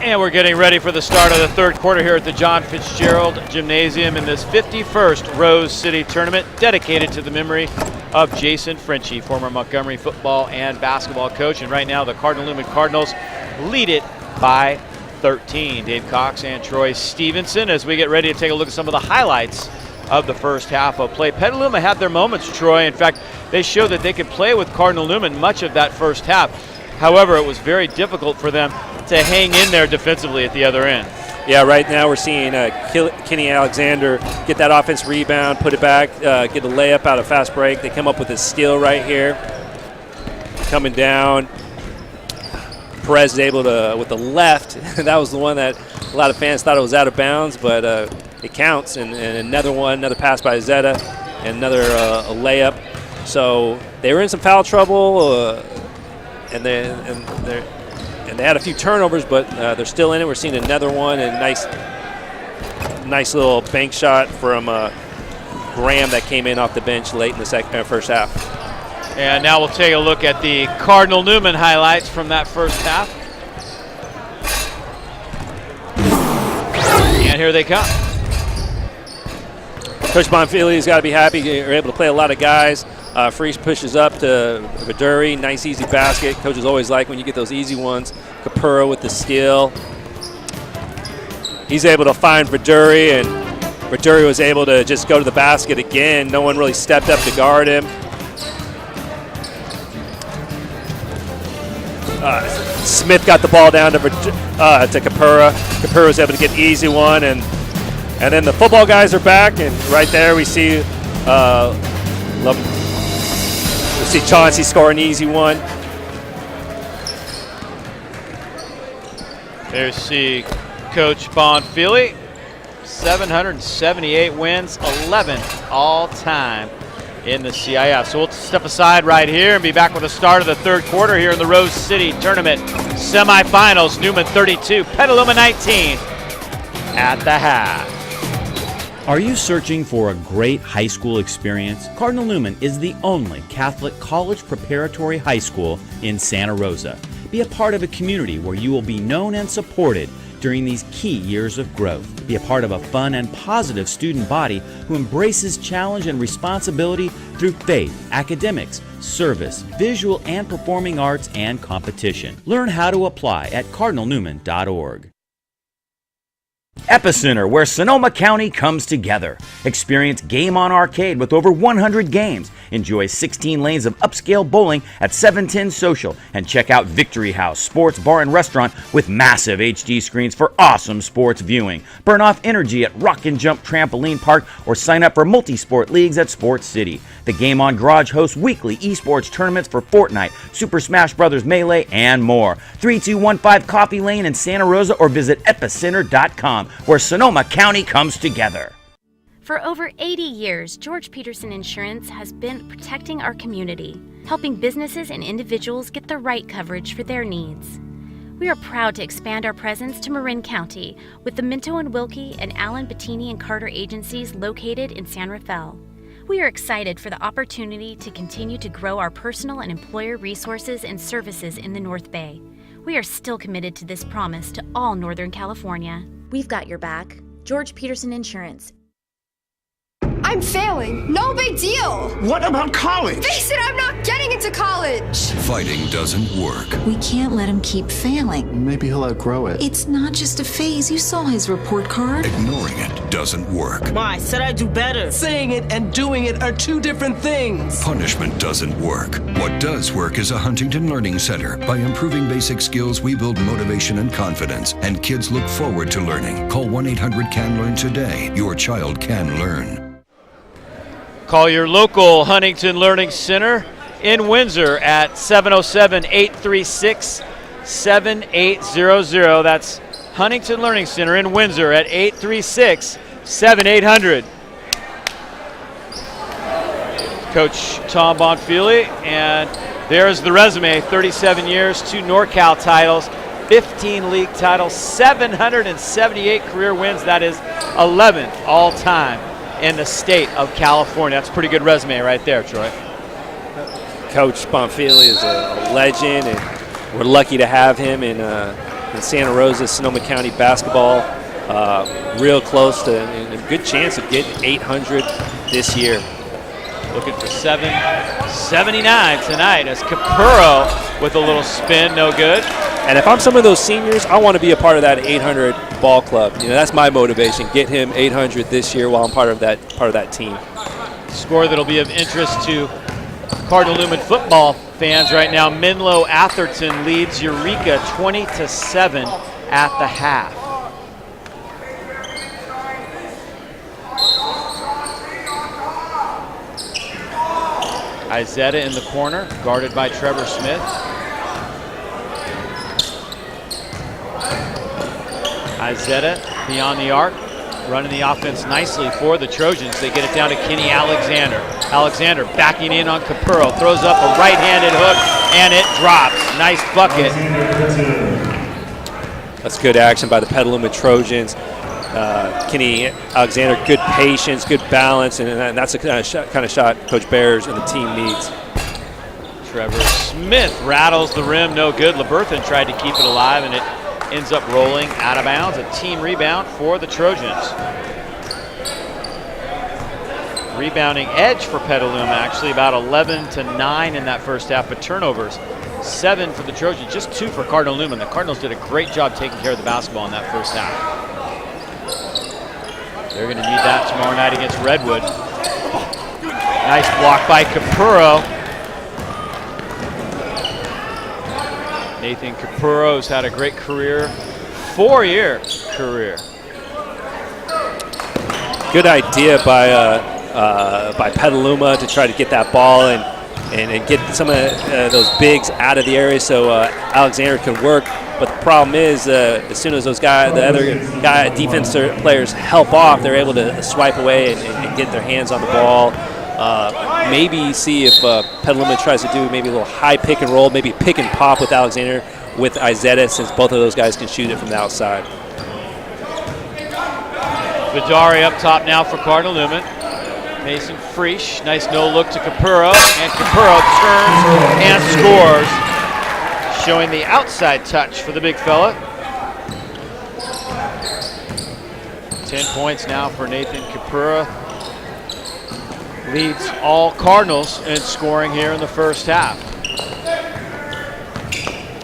And we're getting ready for the start of the third quarter here at the John Fitzgerald Gymnasium in this 51st Rose City Tournament dedicated to the memory of Jason Frenchie, former Montgomery football and basketball coach. And right now the Newman Cardinals lead it by 13. Dave Cox and Troy Stevenson as we get ready to take a look at some of the highlights of the first half of play. Petaluma had their moments, Troy. In fact, they showed that they could play with Cardinal Newman much of that first half. However, it was very difficult for them to hang in there defensively at the other end. Yeah, right now we're seeing Kenny Alexander get that offense rebound, put it back, get a layup out of fast break. They come up with a steal right here. Coming down. Perez is able to, with the left, that was the one that a lot of fans thought it was out of bounds, but it counts. And another pass by Zeta, and another a layup. So they were in some foul trouble, and they had a few turnovers, but they're still in it. We're seeing another one, and nice little bank shot from Graham that came in off the bench late in the first half. And now we'll take a look at the Cardinal Newman highlights from that first half. And here they come. Coach Bonfili's got to be happy. You're able to play a lot of guys. Freese pushes up to Viduri. Nice, easy basket. Coaches always like when you get those easy ones. Capurro with the steal. He's able to find Viduri, and Viduri was able to just go to the basket again. No one really stepped up to guard him. Smith got the ball down to Capurro. Capurro was able to get an easy one, and then the football guys are back, and right there we see Chauncey score an easy one. There's see Coach Bonfili, 778 wins, 11th all-time in the CIF. So we'll step aside right here and be back with the start of the third quarter here in the Rose City Tournament semifinals. Newman 32, Petaluma 19 at the half. Are you searching for a great high school experience? Cardinal Newman is the only Catholic college preparatory high school in Santa Rosa. Be a part of a community where you will be known and supported during these key years of growth. Be a part of a fun and positive student body who embraces challenge and responsibility through faith, academics, service, visual and performing arts, and competition. Learn how to apply at cardinalnewman.org. Epicenter, where Sonoma County comes together. Experience Game On Arcade with over 100 games. Enjoy 16 lanes of upscale bowling at 710 Social. And check out Victory House Sports Bar and Restaurant with massive HD screens for awesome sports viewing. Burn off energy at Rock and Jump Trampoline Park or sign up for multi-sport leagues at Sports City. The Game On Garage hosts weekly esports tournaments for Fortnite, Super Smash Bros. Melee, and more. 3215 Coffee Lane in Santa Rosa, or visit epicenter.com, where Sonoma County comes together. For over 80 years, George Peterson Insurance has been protecting our community, helping businesses and individuals get the right coverage for their needs. We are proud to expand our presence to Marin County with the Minto and Wilkie and Allen, Bettini and Carter agencies located in San Rafael. We are excited for the opportunity to continue to grow our personal and employer resources and services in the North Bay. We are still committed to this promise to all Northern California. We've got your back. George Peterson Insurance. I'm failing. No big deal. What about college? Face it, I'm not getting into college. Fighting doesn't work. We can't let him keep failing. Maybe he'll outgrow it. It's not just a phase. You saw his report card. Ignoring it doesn't work. Ma, I said I'd do better. Saying it and doing it are two different things. Punishment doesn't work. What does work is a Huntington Learning Center. By improving basic skills, we build motivation and confidence, and kids look forward to learning. Call 1-800-CAN-LEARN today. Your child can learn. Call your local Huntington Learning Center in Windsor at 707-836-7800. That's Huntington Learning Center in Windsor at 836-7800. Coach Tom Bonfili, and there's the resume: 37 years, 2 NorCal titles, 15 league titles, 778 career wins. That is 11th all-time in the state of California. That's a pretty good resume right there, Troy. Coach Bonfili is a legend, and we're lucky to have him in in Santa Rosa, Sonoma County basketball. Real close to, and a good chance of getting 800 this year. Looking for 779 tonight as Capurro with a little spin, no good. And if I'm some of those seniors, I want to be a part of that 800 ball club. You know, that's my motivation. Get him 800 this year while I'm part of that team. Score that'll be of interest to Cardinal Newman football fans right now. Menlo Atherton leads Eureka 20-7 at the half. Izetta in the corner, guarded by Trevor Smith. Izetta beyond the arc, running the offense nicely for the Trojans. They get it down to Kenny Alexander. Alexander backing in on Capurro, throws up a right-handed hook, and it drops. Nice bucket. That's good action by the Petaluma Trojans. Kenny Alexander, good patience, good balance, and that's the kind of shot Coach Bears and the team needs. Trevor Smith rattles the rim, no good. LeBerthan tried to keep it alive, and it ends up rolling out of bounds. A team rebound for the Trojans. Rebounding edge for Petaluma, actually about 11-9 in that first half, but turnovers 7 for the Trojans, just 2 for Cardinal Newman. The Cardinals did a great job taking care of the basketball in that first half. They're going to need that tomorrow night against Redwood. Nice block by Capurro. Nathan Capurro's had a great career, 4-year career. Good idea by Petaluma to try to get that ball and get some of those bigs out of the area so Alexander can work. But the problem is, as soon as the other defense players help off, they're able to swipe away and get their hands on the ball. Maybe see if Petaluma tries to do maybe a little high pick and roll, maybe pick and pop with Alexander with Izetta, since both of those guys can shoot it from the outside. Vidari up top now for Cardinal Newman. Mason Freesh, nice no look to Capurro, and Capurro turns and scores, showing the outside touch for the big fella. 10 points now for Nathan Capurro. Leads all Cardinals in scoring here in the first half.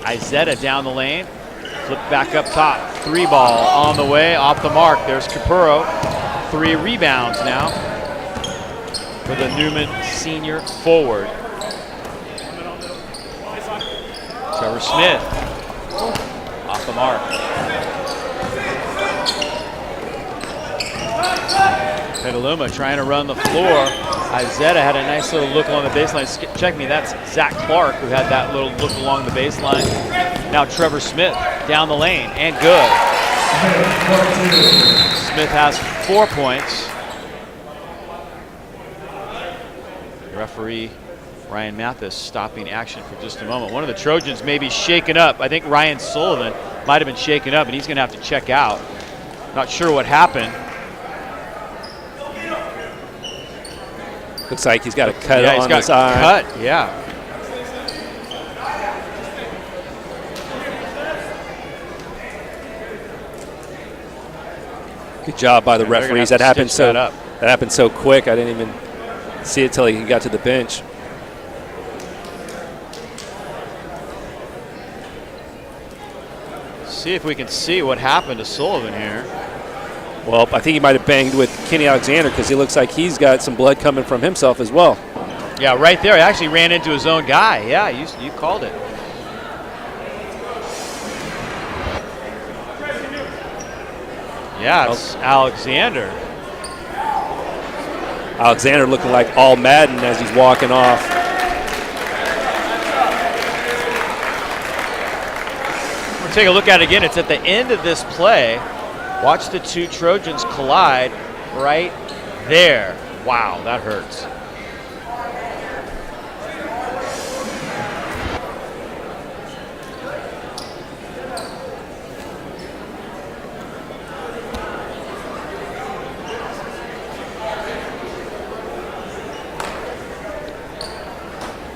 Izetta down the lane, flip back up top, 3 ball on the way, off the mark. There's Capurro, 3 rebounds now for the Newman senior forward. Trevor Smith off the mark. Petaluma trying to run the floor. Izetta had a nice little look along the baseline. Check me, that's Zach Clark who had that little look along the baseline. Now Trevor Smith down the lane, and good. Smith has 4 points. Referee Ryan Mathis stopping action for just a moment. One of the Trojans may be shaken up. I think Ryan Sullivan might have been shaken up, and he's going to have to check out. Not sure what happened. Looks like he's got a cut on his eye. Cut, yeah. Good job by the referees. That happened so quick. I didn't even see it till he got to the bench. See if we can see what happened to Sullivan here. Well, I think he might have banged with Kenny Alexander, because he looks like he's got some blood coming from himself as well. Yeah, right there. He actually ran into his own guy. Yeah, you called it. Yeah, it's Alexander. Alexander looking like all Madden as he's walking off. We'll take a look at it again. It's at the end of this play. Watch the 2 Trojans collide right there. Wow, that hurts.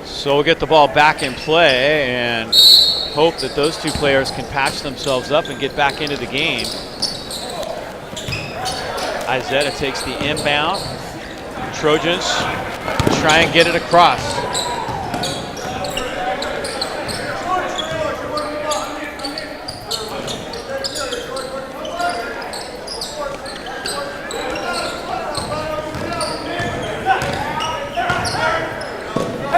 So we'll get the ball back in play, and hope that those two players can patch themselves up and get back into the game. Izetta takes the inbound. Trojans try and get it across.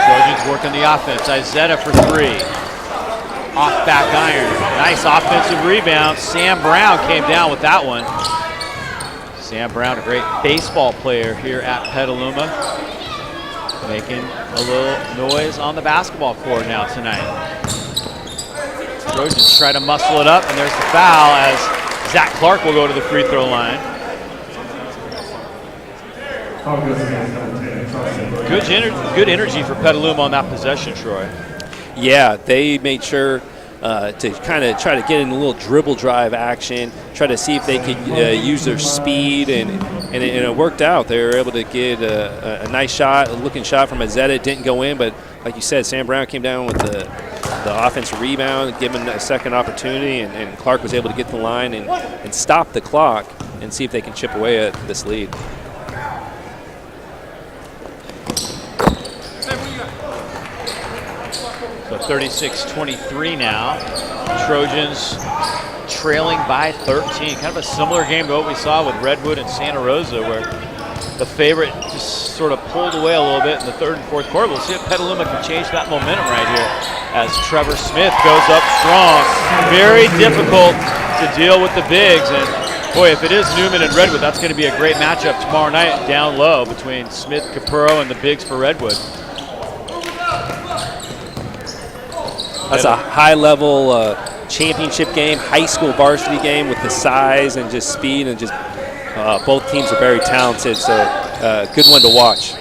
Trojans working the offense. Izetta for three. Off back iron. Nice offensive rebound. Sam Brown came down with that one. Sam Brown, a great baseball player here at Petaluma, making a little noise on the basketball court now tonight. Trojans try to muscle it up, and there's the foul as Zach Clark will go to the free throw line. Good energy for Petaluma on that possession, Troy. Yeah, they made sure to kind of try to get in a little dribble drive action, try to see if they could use their speed, and it worked out. They were able to get a nice shot, looking shot from Izetta. It didn't go in, but like you said, Sam Brown came down with the offensive rebound, give him a second opportunity, and Clark was able to get the line and stop the clock and see if they can chip away at this lead. So 36-23 now. Trojans trailing by 13. Kind of a similar game to what we saw with Redwood and Santa Rosa, where the favorite just sort of pulled away a little bit in the third and fourth quarter. We'll see if Petaluma can change that momentum right here as Trevor Smith goes up strong. Very difficult to deal with the bigs. And boy, if it is Newman and Redwood, that's going to be a great matchup tomorrow night down low between Smith, Capurro, and the bigs for Redwood. That's a high-level championship game, high school varsity game with the size and just speed, and just both teams are very talented, so good one to watch.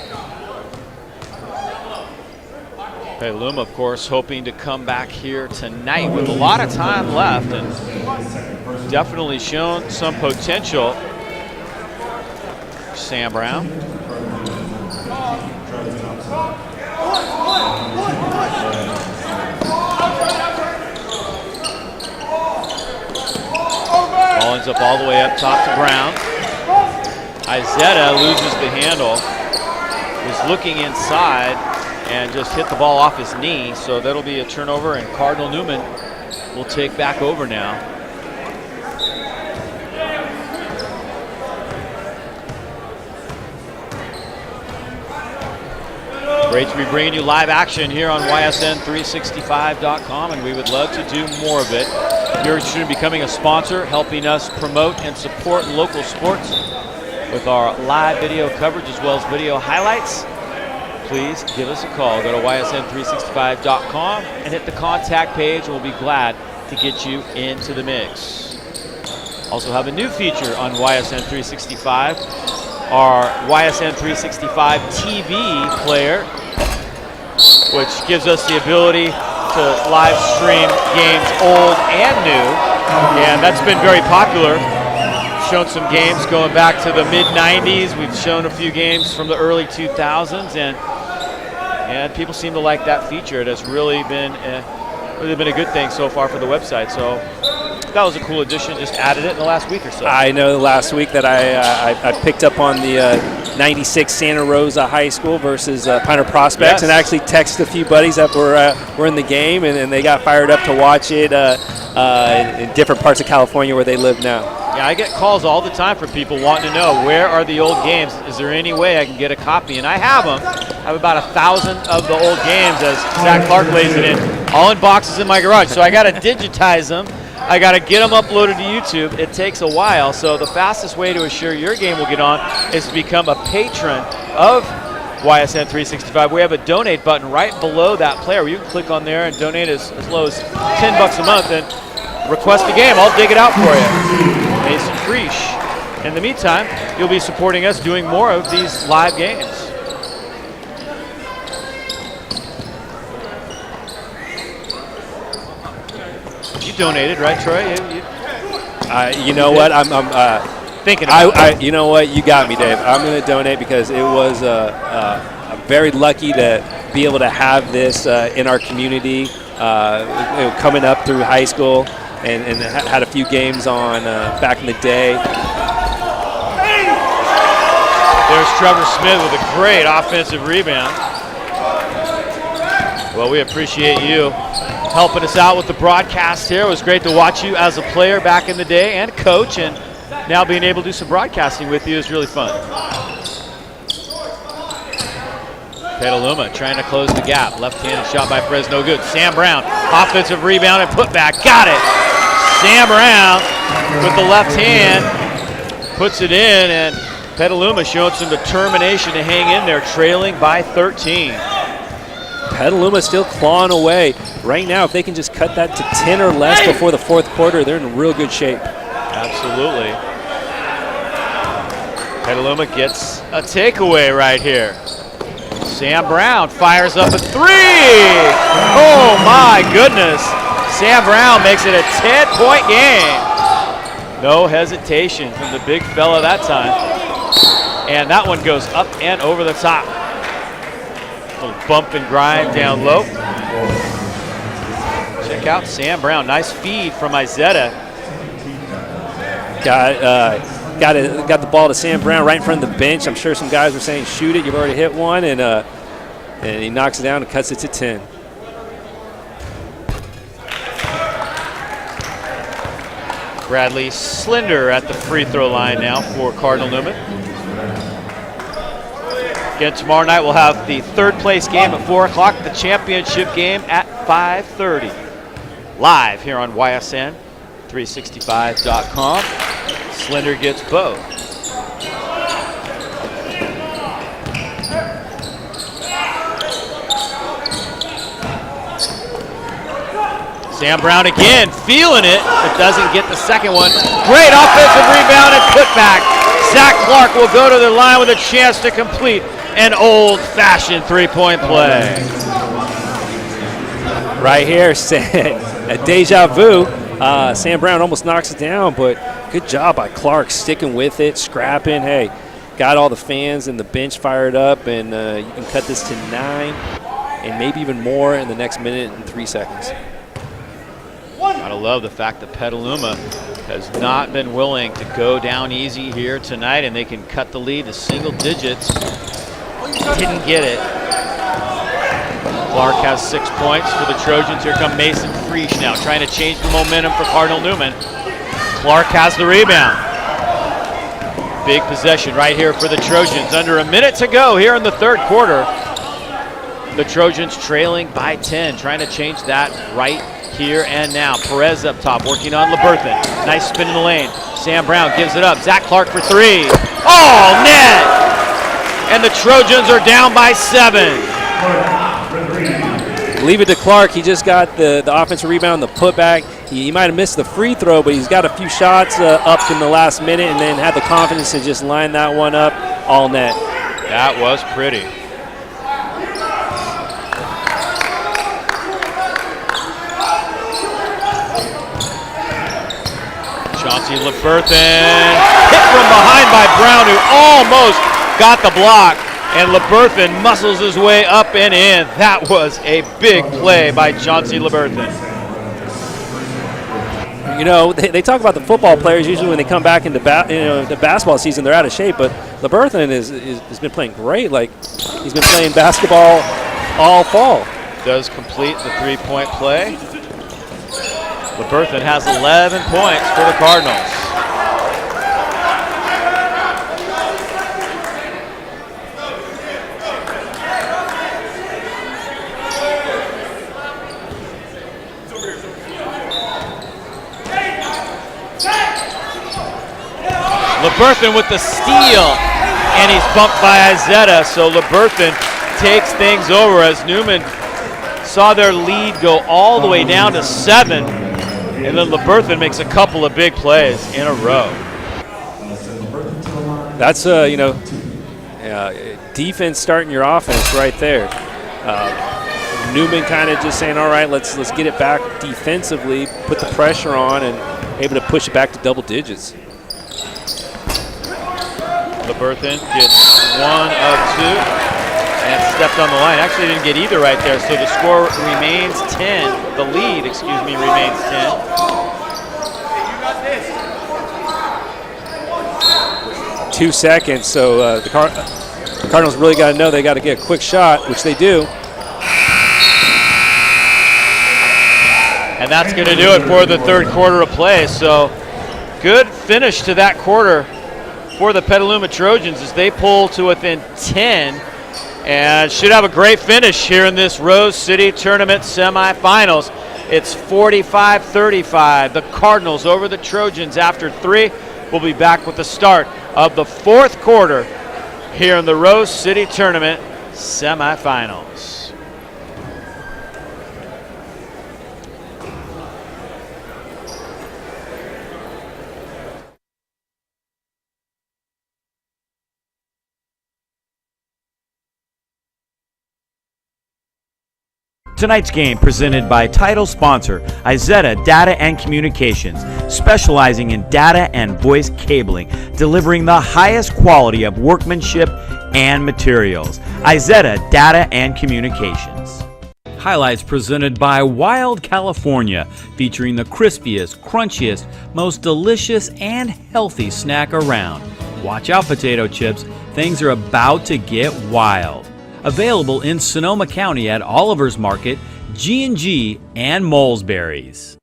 Petaluma, of course, hoping to come back here tonight with a lot of time left, and definitely shown some potential. Sam Brown. Ball ends up all the way up top to Brown. Izetta loses the handle. Was looking inside and just hit the ball off his knee, so that'll be a turnover, and Cardinal Newman will take back over now. Great to be bringing you live action here on YSN365.com, and we would love to do more of it. If you're interested in becoming a sponsor, helping us promote and support local sports with our live video coverage as well as video highlights, please give us a call. Go to YSN365.com and hit the contact page, and we'll be glad to get you into the mix. Also have a new feature on YSN365, our YSN365 TV player, which gives us the ability to live stream games old and new, and that's been very popular. Shown some games going back to the mid-90s. We've shown a few games from the early 2000s, and people seem to like that feature. It has really been a good thing so far for the website. So that was a cool addition. Just added it in the last week or so. I know last week that I picked up on the 96 Santa Rosa High School versus Pioneer Prospects, yes, and actually texted a few buddies that were in the game, and they got fired up to watch it in different parts of California where they live now. Yeah, I get calls all the time from people wanting to know, where are the old games? Is there any way I can get a copy? And I have them. I have about 1,000 of the old games, as Zach Clark lays it in, all in boxes in my garage. So I got to digitize them. I got to get them uploaded to YouTube. It takes a while. So the fastest way to assure your game will get on is to become a patron of YSN 365. We have a donate button right below that player where you can click on there and donate as low as $10 a month and request a game. I'll dig it out for you. Mason Freesh. In the meantime, you'll be supporting us doing more of these live games. You donated, right, Troy? You know what? I'm thinking about it. You know what? You got me, Dave. I'm going to donate because it was I'm very lucky to be able to have this in our community. coming up through high school and had a few games on back in the day. There's Trevor Smith with a great offensive rebound. Well, we appreciate you helping us out with the broadcast here. It was great to watch you as a player back in the day and coach, and now being able to do some broadcasting with you is really fun. Petaluma trying to close the gap. Left-handed shot by Perez, no good. Sam Brown, offensive rebound and putback. Got it. Sam Brown with the left hand puts it in, and Petaluma showing some determination to hang in there, trailing by 13. Petaluma still clawing away. Right now, if they can just cut that to 10 or less before the fourth quarter, they're in real good shape. Absolutely. Petaluma gets a takeaway right here. Sam Brown fires up a three. Oh my goodness. Sam Brown makes it a 10-point game. No hesitation from the big fella that time. And that one goes up and over the top. A little bump and grind down low. Check out Sam Brown. Nice feed from Izetta. Got the ball to Sam Brown right in front of the bench. I'm sure some guys were saying, shoot it, you've already hit one, and he knocks it down and cuts it to 10. Bradley Slender at the free throw line now for Cardinal Newman. Again, tomorrow night we'll have the third place game at 4 o'clock, the championship game at 5:30. Live here on YSN 365.com. Slender gets both. Sam Brown again, feeling it, but doesn't get the second one. Great offensive rebound and putback. Zach Clark will go to the line with a chance to complete an old-fashioned three-point play. Right here, a deja vu. Sam Brown almost knocks it down, but good job by Clark sticking with it, scrapping. Hey, got all the fans and the bench fired up, and you can cut this to 9 and maybe even more in the next minute and 3 seconds. Gotta love the fact that Petaluma has not been willing to go down easy here tonight, and they can cut the lead to single digits. Didn't get it. Clark has 6 points for the Trojans. Here come Mason Friesch now, trying to change the momentum for Cardinal Newman. Clark has the rebound. Big possession right here for the Trojans. Under a minute to go here in the third quarter. The Trojans trailing by 10, trying to change that right here and now. Perez up top, working on LeBerthan. Nice spin in the lane. Sam Brown gives it up. Zach Clark for three. Oh, net! And the Trojans are down by 7. Leave it to Clark. He just got the offensive rebound, the putback. He might have missed the free throw, but he's got a few shots up in the last minute and then had the confidence to just line that one up all net. That was pretty. Chauncey LeBerthan hit from behind by Brown, who almost got the block. And LeBerthan muscles his way up and in. That was a big play by Chauncey LeBerthan. You know, they talk about the football players usually when they come back into the basketball season, they're out of shape. But LeBerthan has been playing great. Like, he's been playing basketball all fall. Does complete the three-point play. LeBerthan has 11 points for the Cardinals. LeBerthan with the steal, and he's bumped by Izetta, so LeBerthan takes things over as Newman saw their lead go all the way down to 7, and then LeBerthan makes a couple of big plays in a row. That's, defense starting your offense right there. Newman kind of just saying, all right, let's get it back defensively, put the pressure on, and able to push it back to double digits. LeBerthan gets 1 of 2. and stepped on the line. Actually didn't get either right there, so the score remains 10. The lead, excuse me, remains 10. 2 seconds, so the Cardinals really got to know they got to get a quick shot, which they do. And that's going to do it for the third quarter of play. So good finish to that quarter for the Petaluma Trojans as they pull to within 10 and should have a great finish here in this Rose City Tournament semifinals. It's 45-35. The Cardinals over the Trojans after 3. We'll be back with the start of the fourth quarter here in the Rose City Tournament semifinals. Tonight's game presented by title sponsor Izetta Data and Communications, specializing in data and voice cabling, delivering the highest quality of workmanship and materials. Izetta Data and Communications. Highlights presented by Wild California, featuring the crispiest, crunchiest, most delicious and healthy snack around. Watch out, potato chips, things are about to get wild. Available in Sonoma County at Oliver's Market, G&G, and Molesberries.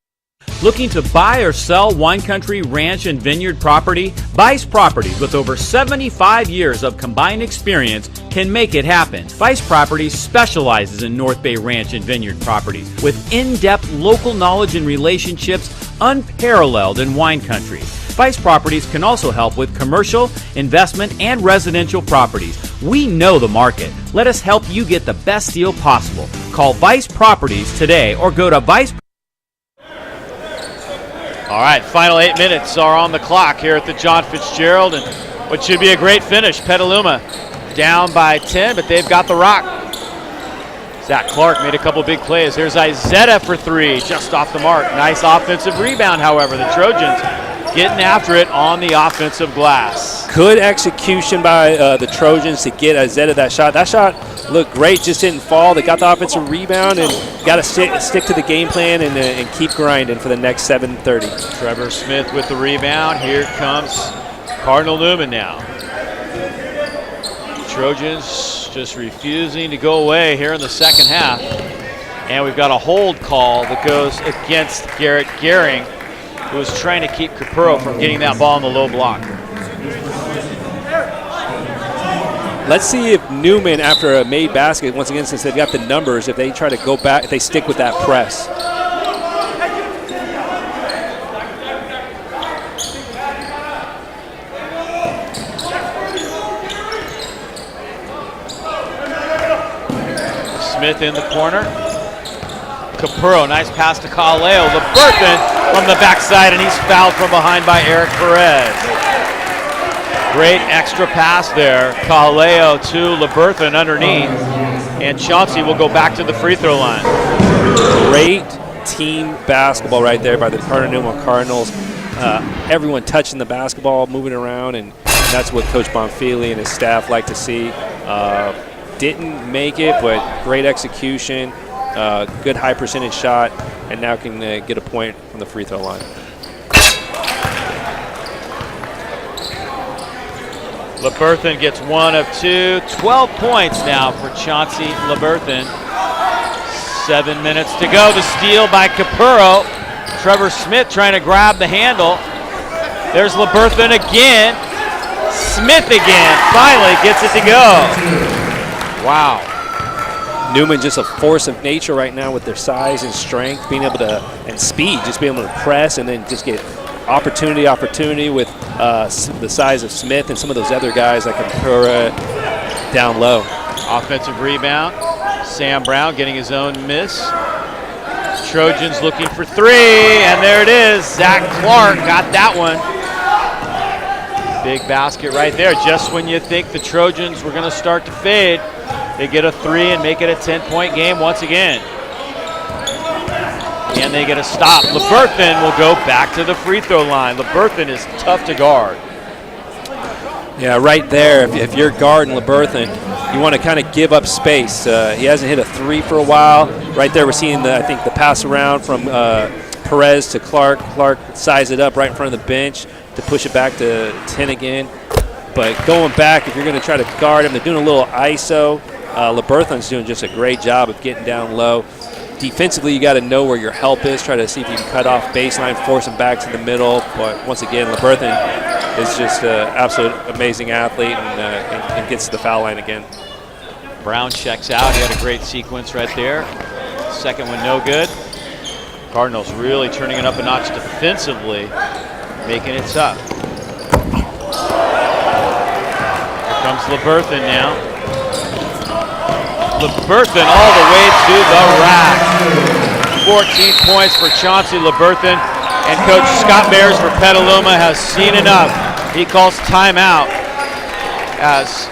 Looking to buy or sell wine country, ranch, and vineyard property? Vice Properties, with over 75 years of combined experience, can make it happen. Vice Properties specializes in North Bay ranch and vineyard properties with in-depth local knowledge and relationships unparalleled in wine country. Vice Properties can also help with commercial, investment, and residential properties. We know the market. Let us help you get the best deal possible. Call Vice Properties today or go to Vice. All right, final 8 minutes are on the clock here at the John Fitzgerald, and what should be a great finish. Petaluma down by 10, but they've got the rock. Zach Clark made a couple big plays. Here's Izetta for 3, just off the mark. Nice offensive rebound, however. The Trojans getting after it on the offensive glass. Good execution by the Trojans to get Izetta that shot. That shot looked great, just didn't fall. They got the offensive rebound and got to stick to the game plan and keep grinding for the next 7:30. Trevor Smith with the rebound. Here comes Cardinal Newman now. Trojans just refusing to go away here in the second half. And we've got a hold call that goes against Garrett Gehring, who was trying to keep Capurro from getting that ball in the low block. Let's see if Newman, after a made basket, once again, since they've got the numbers, if they try to go back, if they stick with that press. Smith in the corner. Capurro, nice pass to Kaleo. LeBerthan from the backside, and he's fouled from behind by Eric Perez. Great extra pass there. Kaleo to LeBerthan underneath, and Chauncey will go back to the free throw line. Great team basketball right there by the Cardinal Cardinals. Everyone touching the basketball, moving around, and that's what Coach Bonfili and his staff like to see. Didn't make it, but great execution. Good high percentage shot, and now can get a point from the free throw line. LeBerthan gets 1 of 2. 12 points now for Chauncey LeBerthan. 7 minutes to go. The steal by Capurro. Trevor Smith trying to grab the handle. There's LeBerthan again. Smith again. Finally gets it to go. Wow. Newman just a force of nature right now with their size and strength, being able to, and speed, just being able to press and then just get opportunity with the size of Smith and some of those other guys that can throw it down low. Offensive rebound. Sam Brown getting his own miss. Trojans looking for 3, and there it is. Zach Clark got that one. Big basket right there. Just when you think the Trojans were going to start to fade, they get a 3 and make it a 10-point game once again. And they get a stop. LeBerthan will go back to the free throw line. LeBerthan is tough to guard. Yeah, right there. If you're guarding LeBerthan, you want to kind of give up space. He hasn't hit a 3 for a while. Right there, we're seeing I think the pass around from Perez to Clark. Clark size it up right in front of the bench to push it back to 10 again. But going back, if you're going to try to guard him, they're doing a little ISO. LeBerthon's doing just a great job of getting down low. Defensively, you got to know where your help is. Try to see if you can cut off baseline, force him back to the middle. But once again, LeBerthon is just an absolute amazing athlete and gets to the foul line again. Brown checks out. He had a great sequence right there. Second one no good. Cardinals really turning it up a notch defensively, making it tough. Here comes LeBerthon now. LeBerthon all the way to the rack. 14 points for Chauncey LeBerthon, and Coach Scott Bears for Petaluma has seen enough. He calls timeout as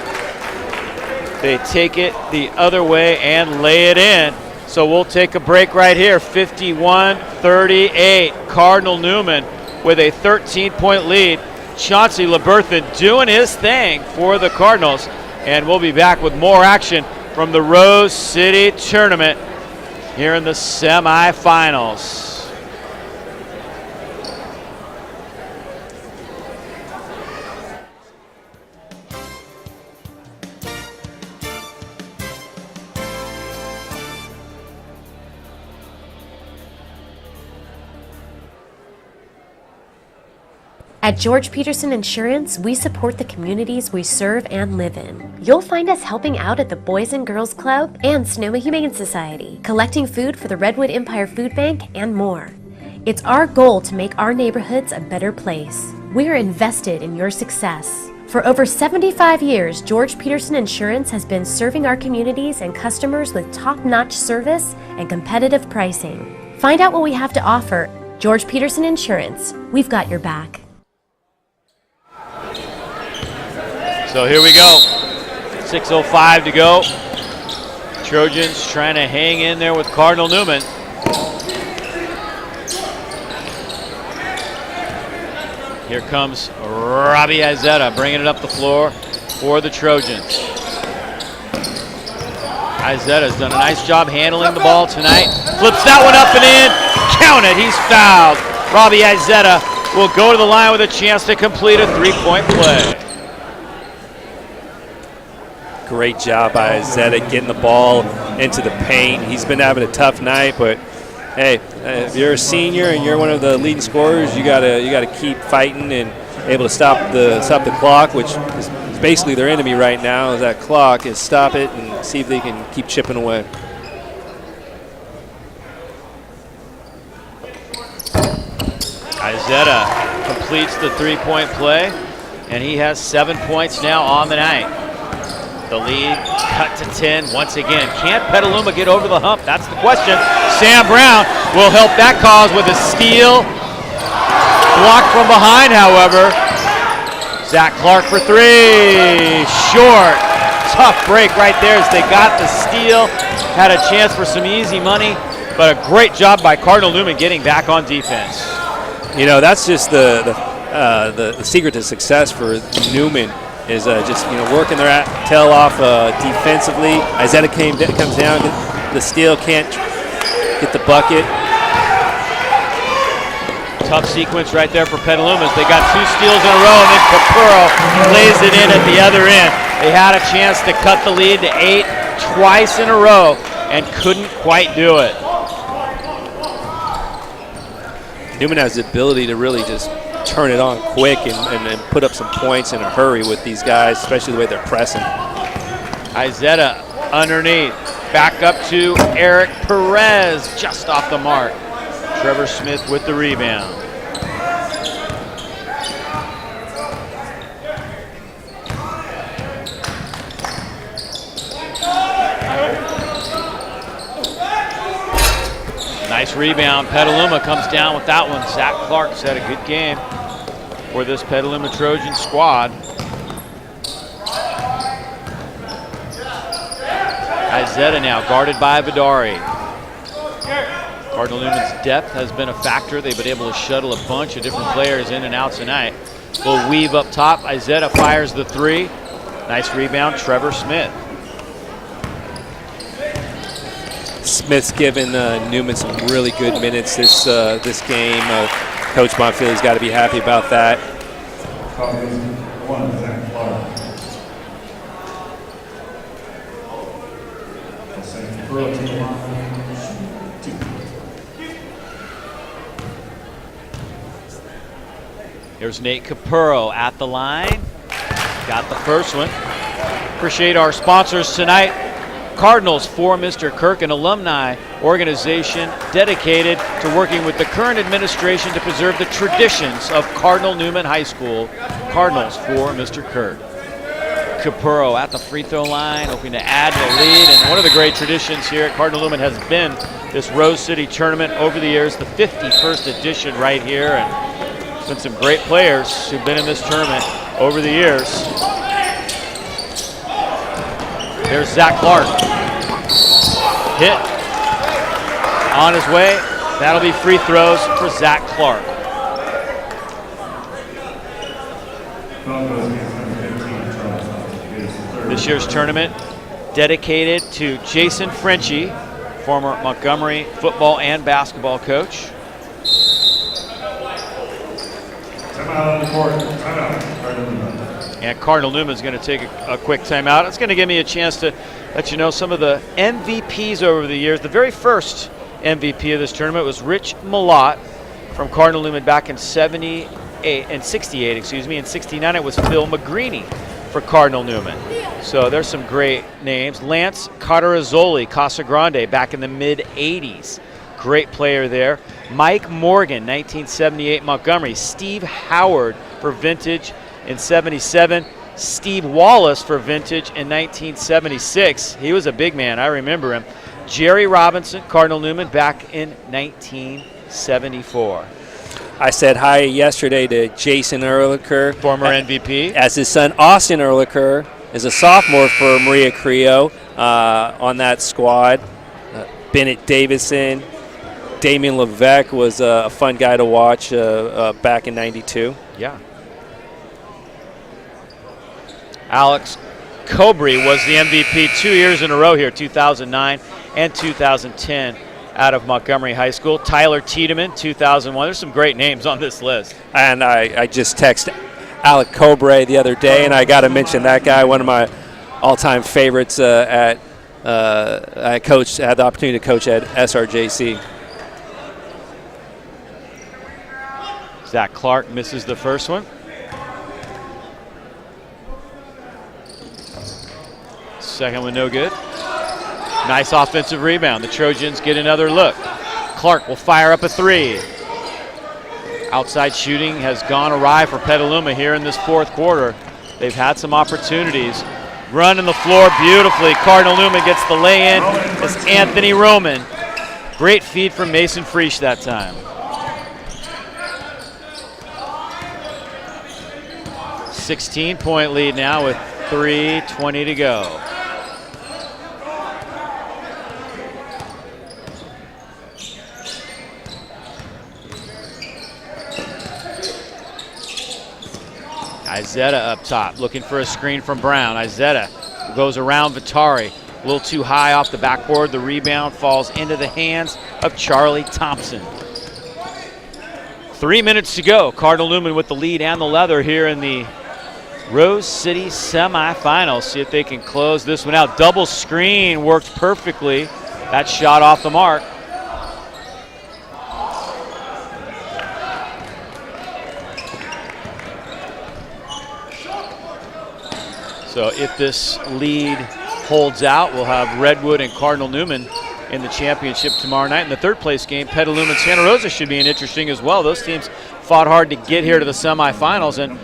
they take it the other way and lay it in. So we'll take a break right here. 51-38. Cardinal Newman with a 13-point lead. Chauncey LeBerthon doing his thing for the Cardinals. And we'll be back with more action from the Rose City Tournament here in the semifinals. At George Peterson Insurance, we support the communities we serve and live in. You'll find us helping out at the Boys and Girls Club and Sonoma Humane Society, collecting food for the Redwood Empire Food Bank, and more. It's our goal to make our neighborhoods a better place. We are invested in your success. For over 75 years, George Peterson Insurance has been serving our communities and customers with top-notch service and competitive pricing. Find out what we have to offer. George Peterson Insurance, we've got your back. So here we go. 6:05 to go. Trojans trying to hang in there with Cardinal Newman. Here comes Robbie Izetta bringing it up the floor for the Trojans. Izetta's done a nice job handling the ball tonight. Flips that one up and in. Count it. He's fouled. Robbie Izetta will go to the line with a chance to complete a three-point play. Great job by Izetta getting the ball into the paint. He's been having a tough night, but hey, if you're a senior and you're one of the leading scorers, you gotta keep fighting and able to stop the clock, which is basically their enemy right now. Is that clock is stop it and see if they can keep chipping away. Izetta completes the three-point play, and he has 7 points now on the night. The lead cut to 10 once again. Can't Petaluma get over the hump? That's the question. Sam Brown will help that cause with a steal. Blocked from behind, however. Zach Clark for three. Short. Tough break right there as they got the steal. Had a chance for some easy money, but a great job by Cardinal Newman getting back on defense. You know, that's just the secret to success for Newman. Is just working their tail off defensively. Izetta comes down, the steal, can't get the bucket. Tough sequence right there for Petaluma. They got 2 steals in a row, and then Capurro lays it in at the other end. They had a chance to cut the lead to 8 twice in a row and couldn't quite do it. Newman has the ability to really just turn it on quick and put up some points in a hurry with these guys, especially the way they're pressing. Izetta underneath. Back up to Eric Perez, just off the mark. Trevor Smith with the rebound. Nice rebound. Petaluma comes down with that one. Zach Clark's had a good game for this Petaluma Trojan squad. Izetta now guarded by Vidari. Cardinal Newman's depth has been a factor. They've been able to shuttle a bunch of different players in and out tonight. Little weave up top. Izetta fires the three. Nice rebound, Trevor Smith. Smith's given Newman some really good minutes this game. Coach Monfield's got to be happy about that. Here's Nate Capurro at the line. Got the first one. Appreciate our sponsors tonight. Cardinals for Mr. Kirk, an alumni organization dedicated to working with the current administration to preserve the traditions of Cardinal Newman High School. Cardinals for Mr. Kirk. Capurro at the free throw line, hoping to add to the lead. And one of the great traditions here at Cardinal Newman has been this Rose City Tournament over the years, the 51st edition right here. And there's been some great players who've been in this tournament over the years. There's Zach Clark. Hit on his way. That'll be free throws for Zach Clark. This year's tournament dedicated to Jason Frenchie, former Montgomery football and basketball coach. And Cardinal Newman's going to take a quick timeout. It's going to give me a chance to let you know some of the MVPs over the years. The very first MVP of this tournament was Rich Malott from Cardinal Newman back in 68. In 69 it was Phil McGreeny for Cardinal Newman. So there's some great names. Lance Cotterizzoli, Casa Grande, back in the mid-'80s. Great player there. Mike Morgan, 1978 Montgomery. Steve Howard for Vintage in 77. Steve Wallace for Vintage in 1976. He was a big man. I remember him. Jerry Robinson, Cardinal Newman, back in 1974. I said hi yesterday to Jason Ehrlicher, former MVP. As his son Austin Ehrlicher is a sophomore for Maria Creo on that squad. Bennett Davison, Damian Levesque was a fun guy to watch back in '92. Yeah. Alex Cobry was the MVP 2 years in a row here, 2009 and 2010. Out of Montgomery High School. Tyler Tiedemann, 2001. There's some great names on this list. And I just texted Alec Cobre the other day, and I got to mention that guy, one of my all-time favorites I had the opportunity to coach at SRJC. Zach Clark misses the first one. Second one no good. Nice offensive rebound. The Trojans get another look. Clark will fire up a three. Outside shooting has gone awry for Petaluma here in this fourth quarter. They've had some opportunities. Running the floor beautifully. Cardinal Newman gets the lay-in. It's Anthony Roman. Great feed from Mason Friesch that time. 16-point lead now with 3:20 to go. Izetta up top, looking for a screen from Brown. Izetta goes around Vitari. A little too high off the backboard. The rebound falls into the hands of Charlie Thompson. 3 minutes to go. Cardinal Newman with the lead and the leather here in the Rose City semifinals. See if they can close this one out. Double screen worked perfectly. That shot off the mark. So if this lead holds out, we'll have Redwood and Cardinal Newman in the championship tomorrow night. In the third place game, Petaluma and Santa Rosa should be interesting as well. Those teams fought hard to get here to the semifinals, and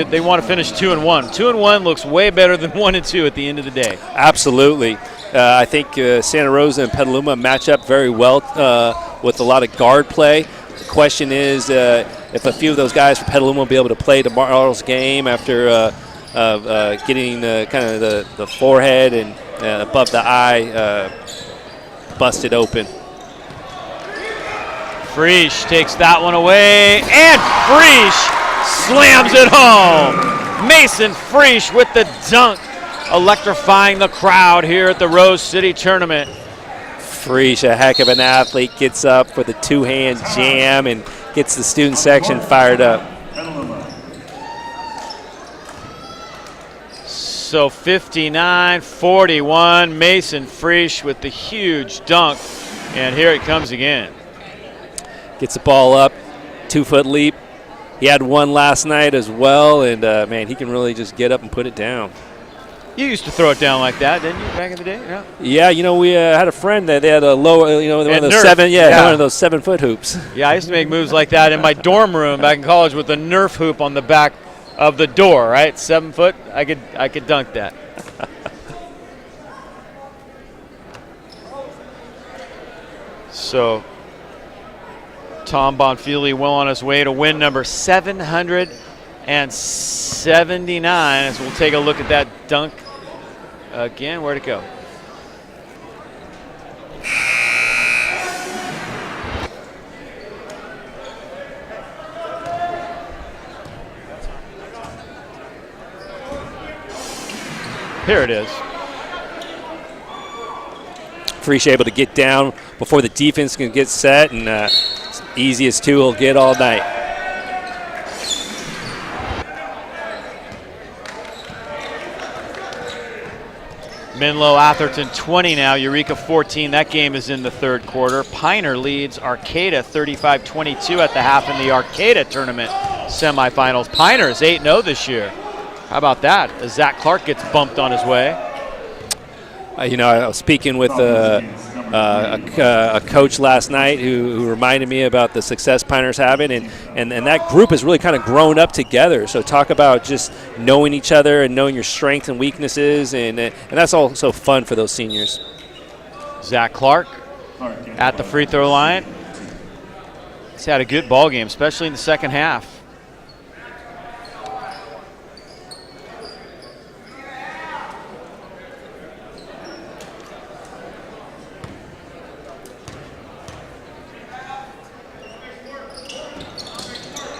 they want to finish 2-1. 2-1 looks way better than 1-2 at the end of the day. Absolutely. I think Santa Rosa and Petaluma match up very well with a lot of guard play. The question is if a few of those guys from Petaluma will be able to play tomorrow's game after getting kind of the forehead and above the eye busted open. Friesch takes that one away, and Friesch slams it home. Mason Friesch with the dunk, electrifying the crowd here at the Rose City Tournament. Frisch, a heck of an athlete, gets up for the two-hand jam and gets the student section fired up. So 59-41, Mason Frisch with the huge dunk, and here it comes again. Gets the ball up, 2-foot leap. He had one last night as well, and man, he can really just get up and put it down. You used to throw it down like that, didn't you, back in the day? Yeah. Yeah, you know, we had a friend that they had a lower, you know, one of those one of those 7-foot hoops. Yeah, I used to make moves like that in my dorm room back in college with a Nerf hoop on the back of the door. Right, 7 foot. I could dunk that. So Tom Bonfili well on his way to win number 779. As we'll take a look at that dunk again. Where'd it go? Here it is. Frisch able to get down before the defense can get set, and easiest two he'll get all night. Menlo Atherton 20 now, Eureka 14. That game is in the third quarter. Piner leads Arcata 35-22 at the half in the Arcata tournament semifinals. Piner is 8-0 this year. How about that, as Zach Clark gets bumped on his way? You know, I was speaking with a coach last night who reminded me about the success Piner's having, and that group has really kind of grown up together. So talk about just knowing each other and knowing your strengths and weaknesses, and that's also fun for those seniors. Zach Clark at the free throw line. He's had a good ball game, especially in the second half.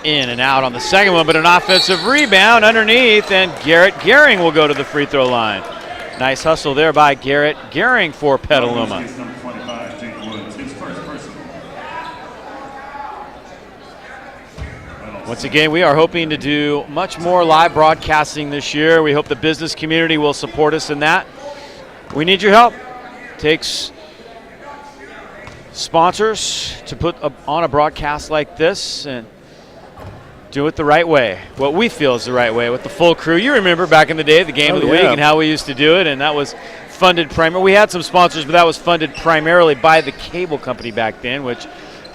In and out on the second one, but an offensive rebound underneath, and Garrett Gehring will go to the free throw line. Nice hustle there by Garrett Gehring for Petaluma. Once again, we are hoping to do much more live broadcasting this year. We hope the business community will support us in that. We need your help. It takes sponsors to put on a broadcast like this, and do it the right way, what we feel is the right way, with the full crew. You remember back in the day, the game of the week and how we used to do it, and that was funded primarily. We had some sponsors, but that was funded primarily by the cable company back then, which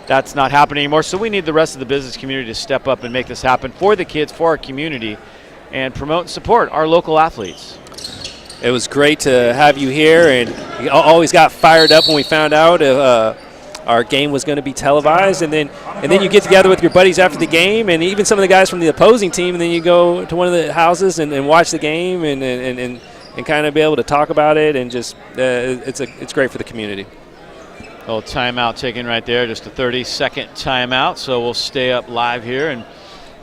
that's not happening anymore. So we need the rest of the business community to step up and make this happen for the kids, for our community, and promote and support our local athletes. It was great to have you here, and we always got fired up when we found out our game was going to be televised, and then you get together with your buddies after the game, and even some of the guys from the opposing team, and then you go to one of the houses and watch the game and kind of be able to talk about it, and just it's great for the community. Little timeout taken right there, just a 30-second timeout. So we'll stay up live here and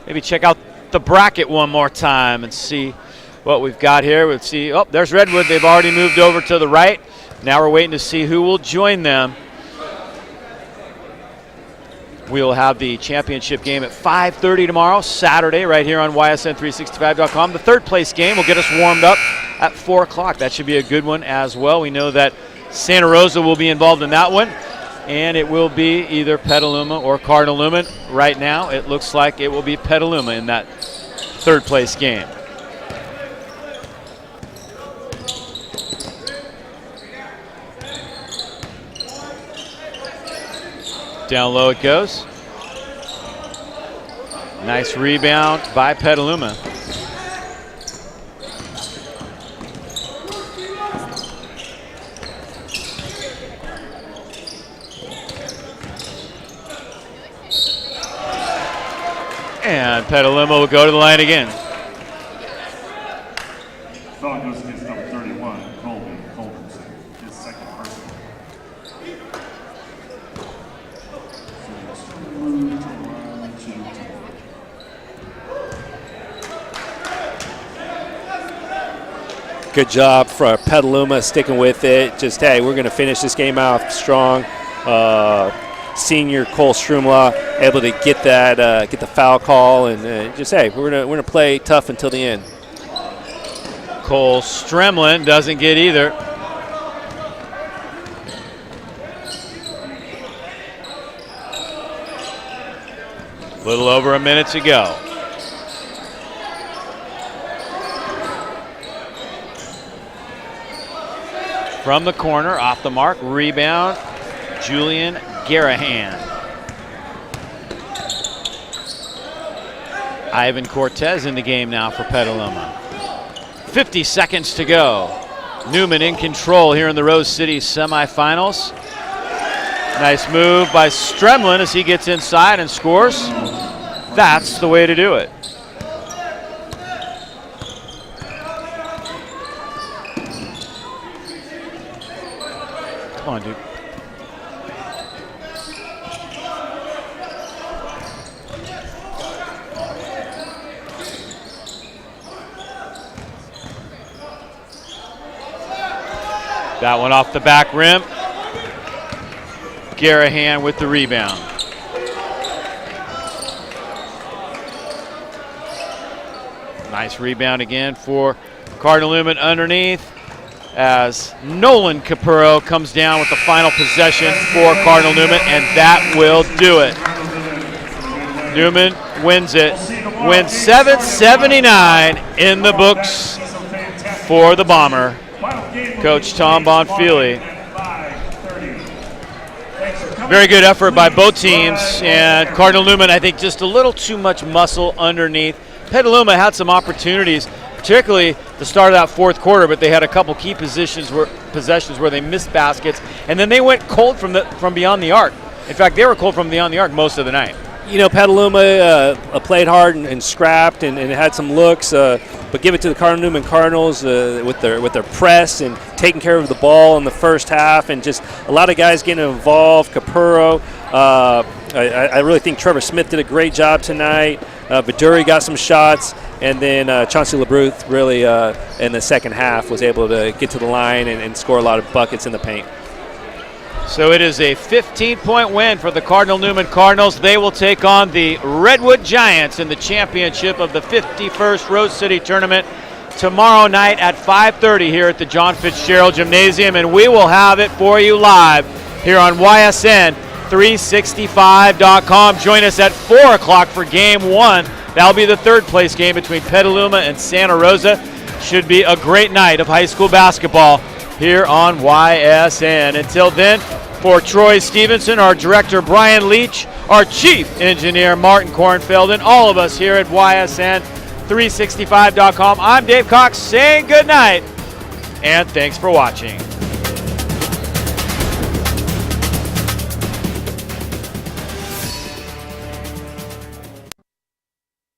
maybe check out the bracket one more time and see what we've got here. We'll see. Oh, there's Redwood. They've already moved over to the right. Now we're waiting to see who will join them. We will have the championship game at 5:30 tomorrow, Saturday, right here on YSN365.com. The third place game will get us warmed up at 4 o'clock. That should be a good one as well. We know that Santa Rosa will be involved in that one, and it will be either Petaluma or Cardinal Newman. Right now, it looks like it will be Petaluma in that third place game. Down low it goes. Nice rebound by Petaluma. And Petaluma will go to the line again. Foul goes against number 31, Colbinson, his second personal. Good job for Petaluma sticking with it. Just, hey, we're going to finish this game out strong. Senior Cole Strumlaw able to get that, get the foul call, and just, hey, we're gonna play tough until the end. Cole Stremlin doesn't get either. Little over a minute to go. From the corner, off the mark, rebound, Julian Garahan. Ivan Cortez in the game now for Petaluma. 50 seconds to go. Newman in control here in the Rose City semifinals. Nice move by Stremlin as he gets inside and scores. That's the way to do it. Come on, dude. That one off the back rim. Garahan with the rebound. Nice rebound again for Cardinal Newman underneath as Nolan Capurro comes down with the final possession for Cardinal Newman, and that will do it. Newman wins it. Wins 779 in the books for the Bomber. Coach Tom Bonfili. Very good effort by both teams, and Cardinal Newman, I think, just a little too much muscle underneath. Petaluma had some opportunities, particularly the start of that fourth quarter, but they had a couple key possessions where they missed baskets, and then they went cold from beyond the arc. In fact, they were cold from beyond the arc most of the night. You know, Petaluma played hard and scrapped and had some looks, but give it to the Cardinal Newman Cardinals with their press and taking care of the ball in the first half, and just a lot of guys getting involved. Capurro, I really think Trevor Smith did a great job tonight. Viduri got some shots, and then Chauncey LeBruth really in the second half was able to get to the line and score a lot of buckets in the paint. So it is a 15-point win for the Cardinal Newman Cardinals. They will take on the Redwood Giants in the championship of the 51st Rose City Tournament tomorrow night at 5:30 here at the John Fitzgerald Gymnasium, and we will have it for you live here on YSN365.com. Join us at 4 o'clock for game one. That'll be the third place game between Petaluma and Santa Rosa. Should be a great night of high school basketball here on YSN. Until then, for Troy Stevenson, our director Brian Leach, our chief engineer Martin Kornfeld, and all of us here at YSN365.com, I'm Dave Cox saying good night, and thanks for watching.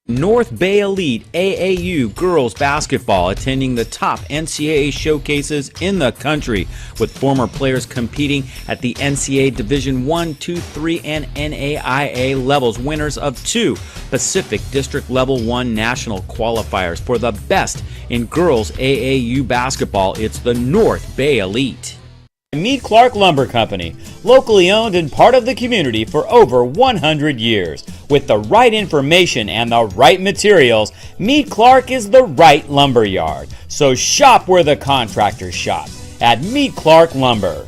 North Bay Elite AAU girls basketball attending the top NCAA showcases in the country, with former players competing at the NCAA Division I, II, III, and NAIA levels, winners of 2 Pacific District Level 1 national qualifiers. For the best in girls AAU basketball, it's the North Bay Elite. Mead Clark Lumber Company, locally owned and part of the community for over 100 years. With the right information and the right materials, Mead Clark is the right lumber yard. So shop where the contractors shop, at Mead Clark Lumber.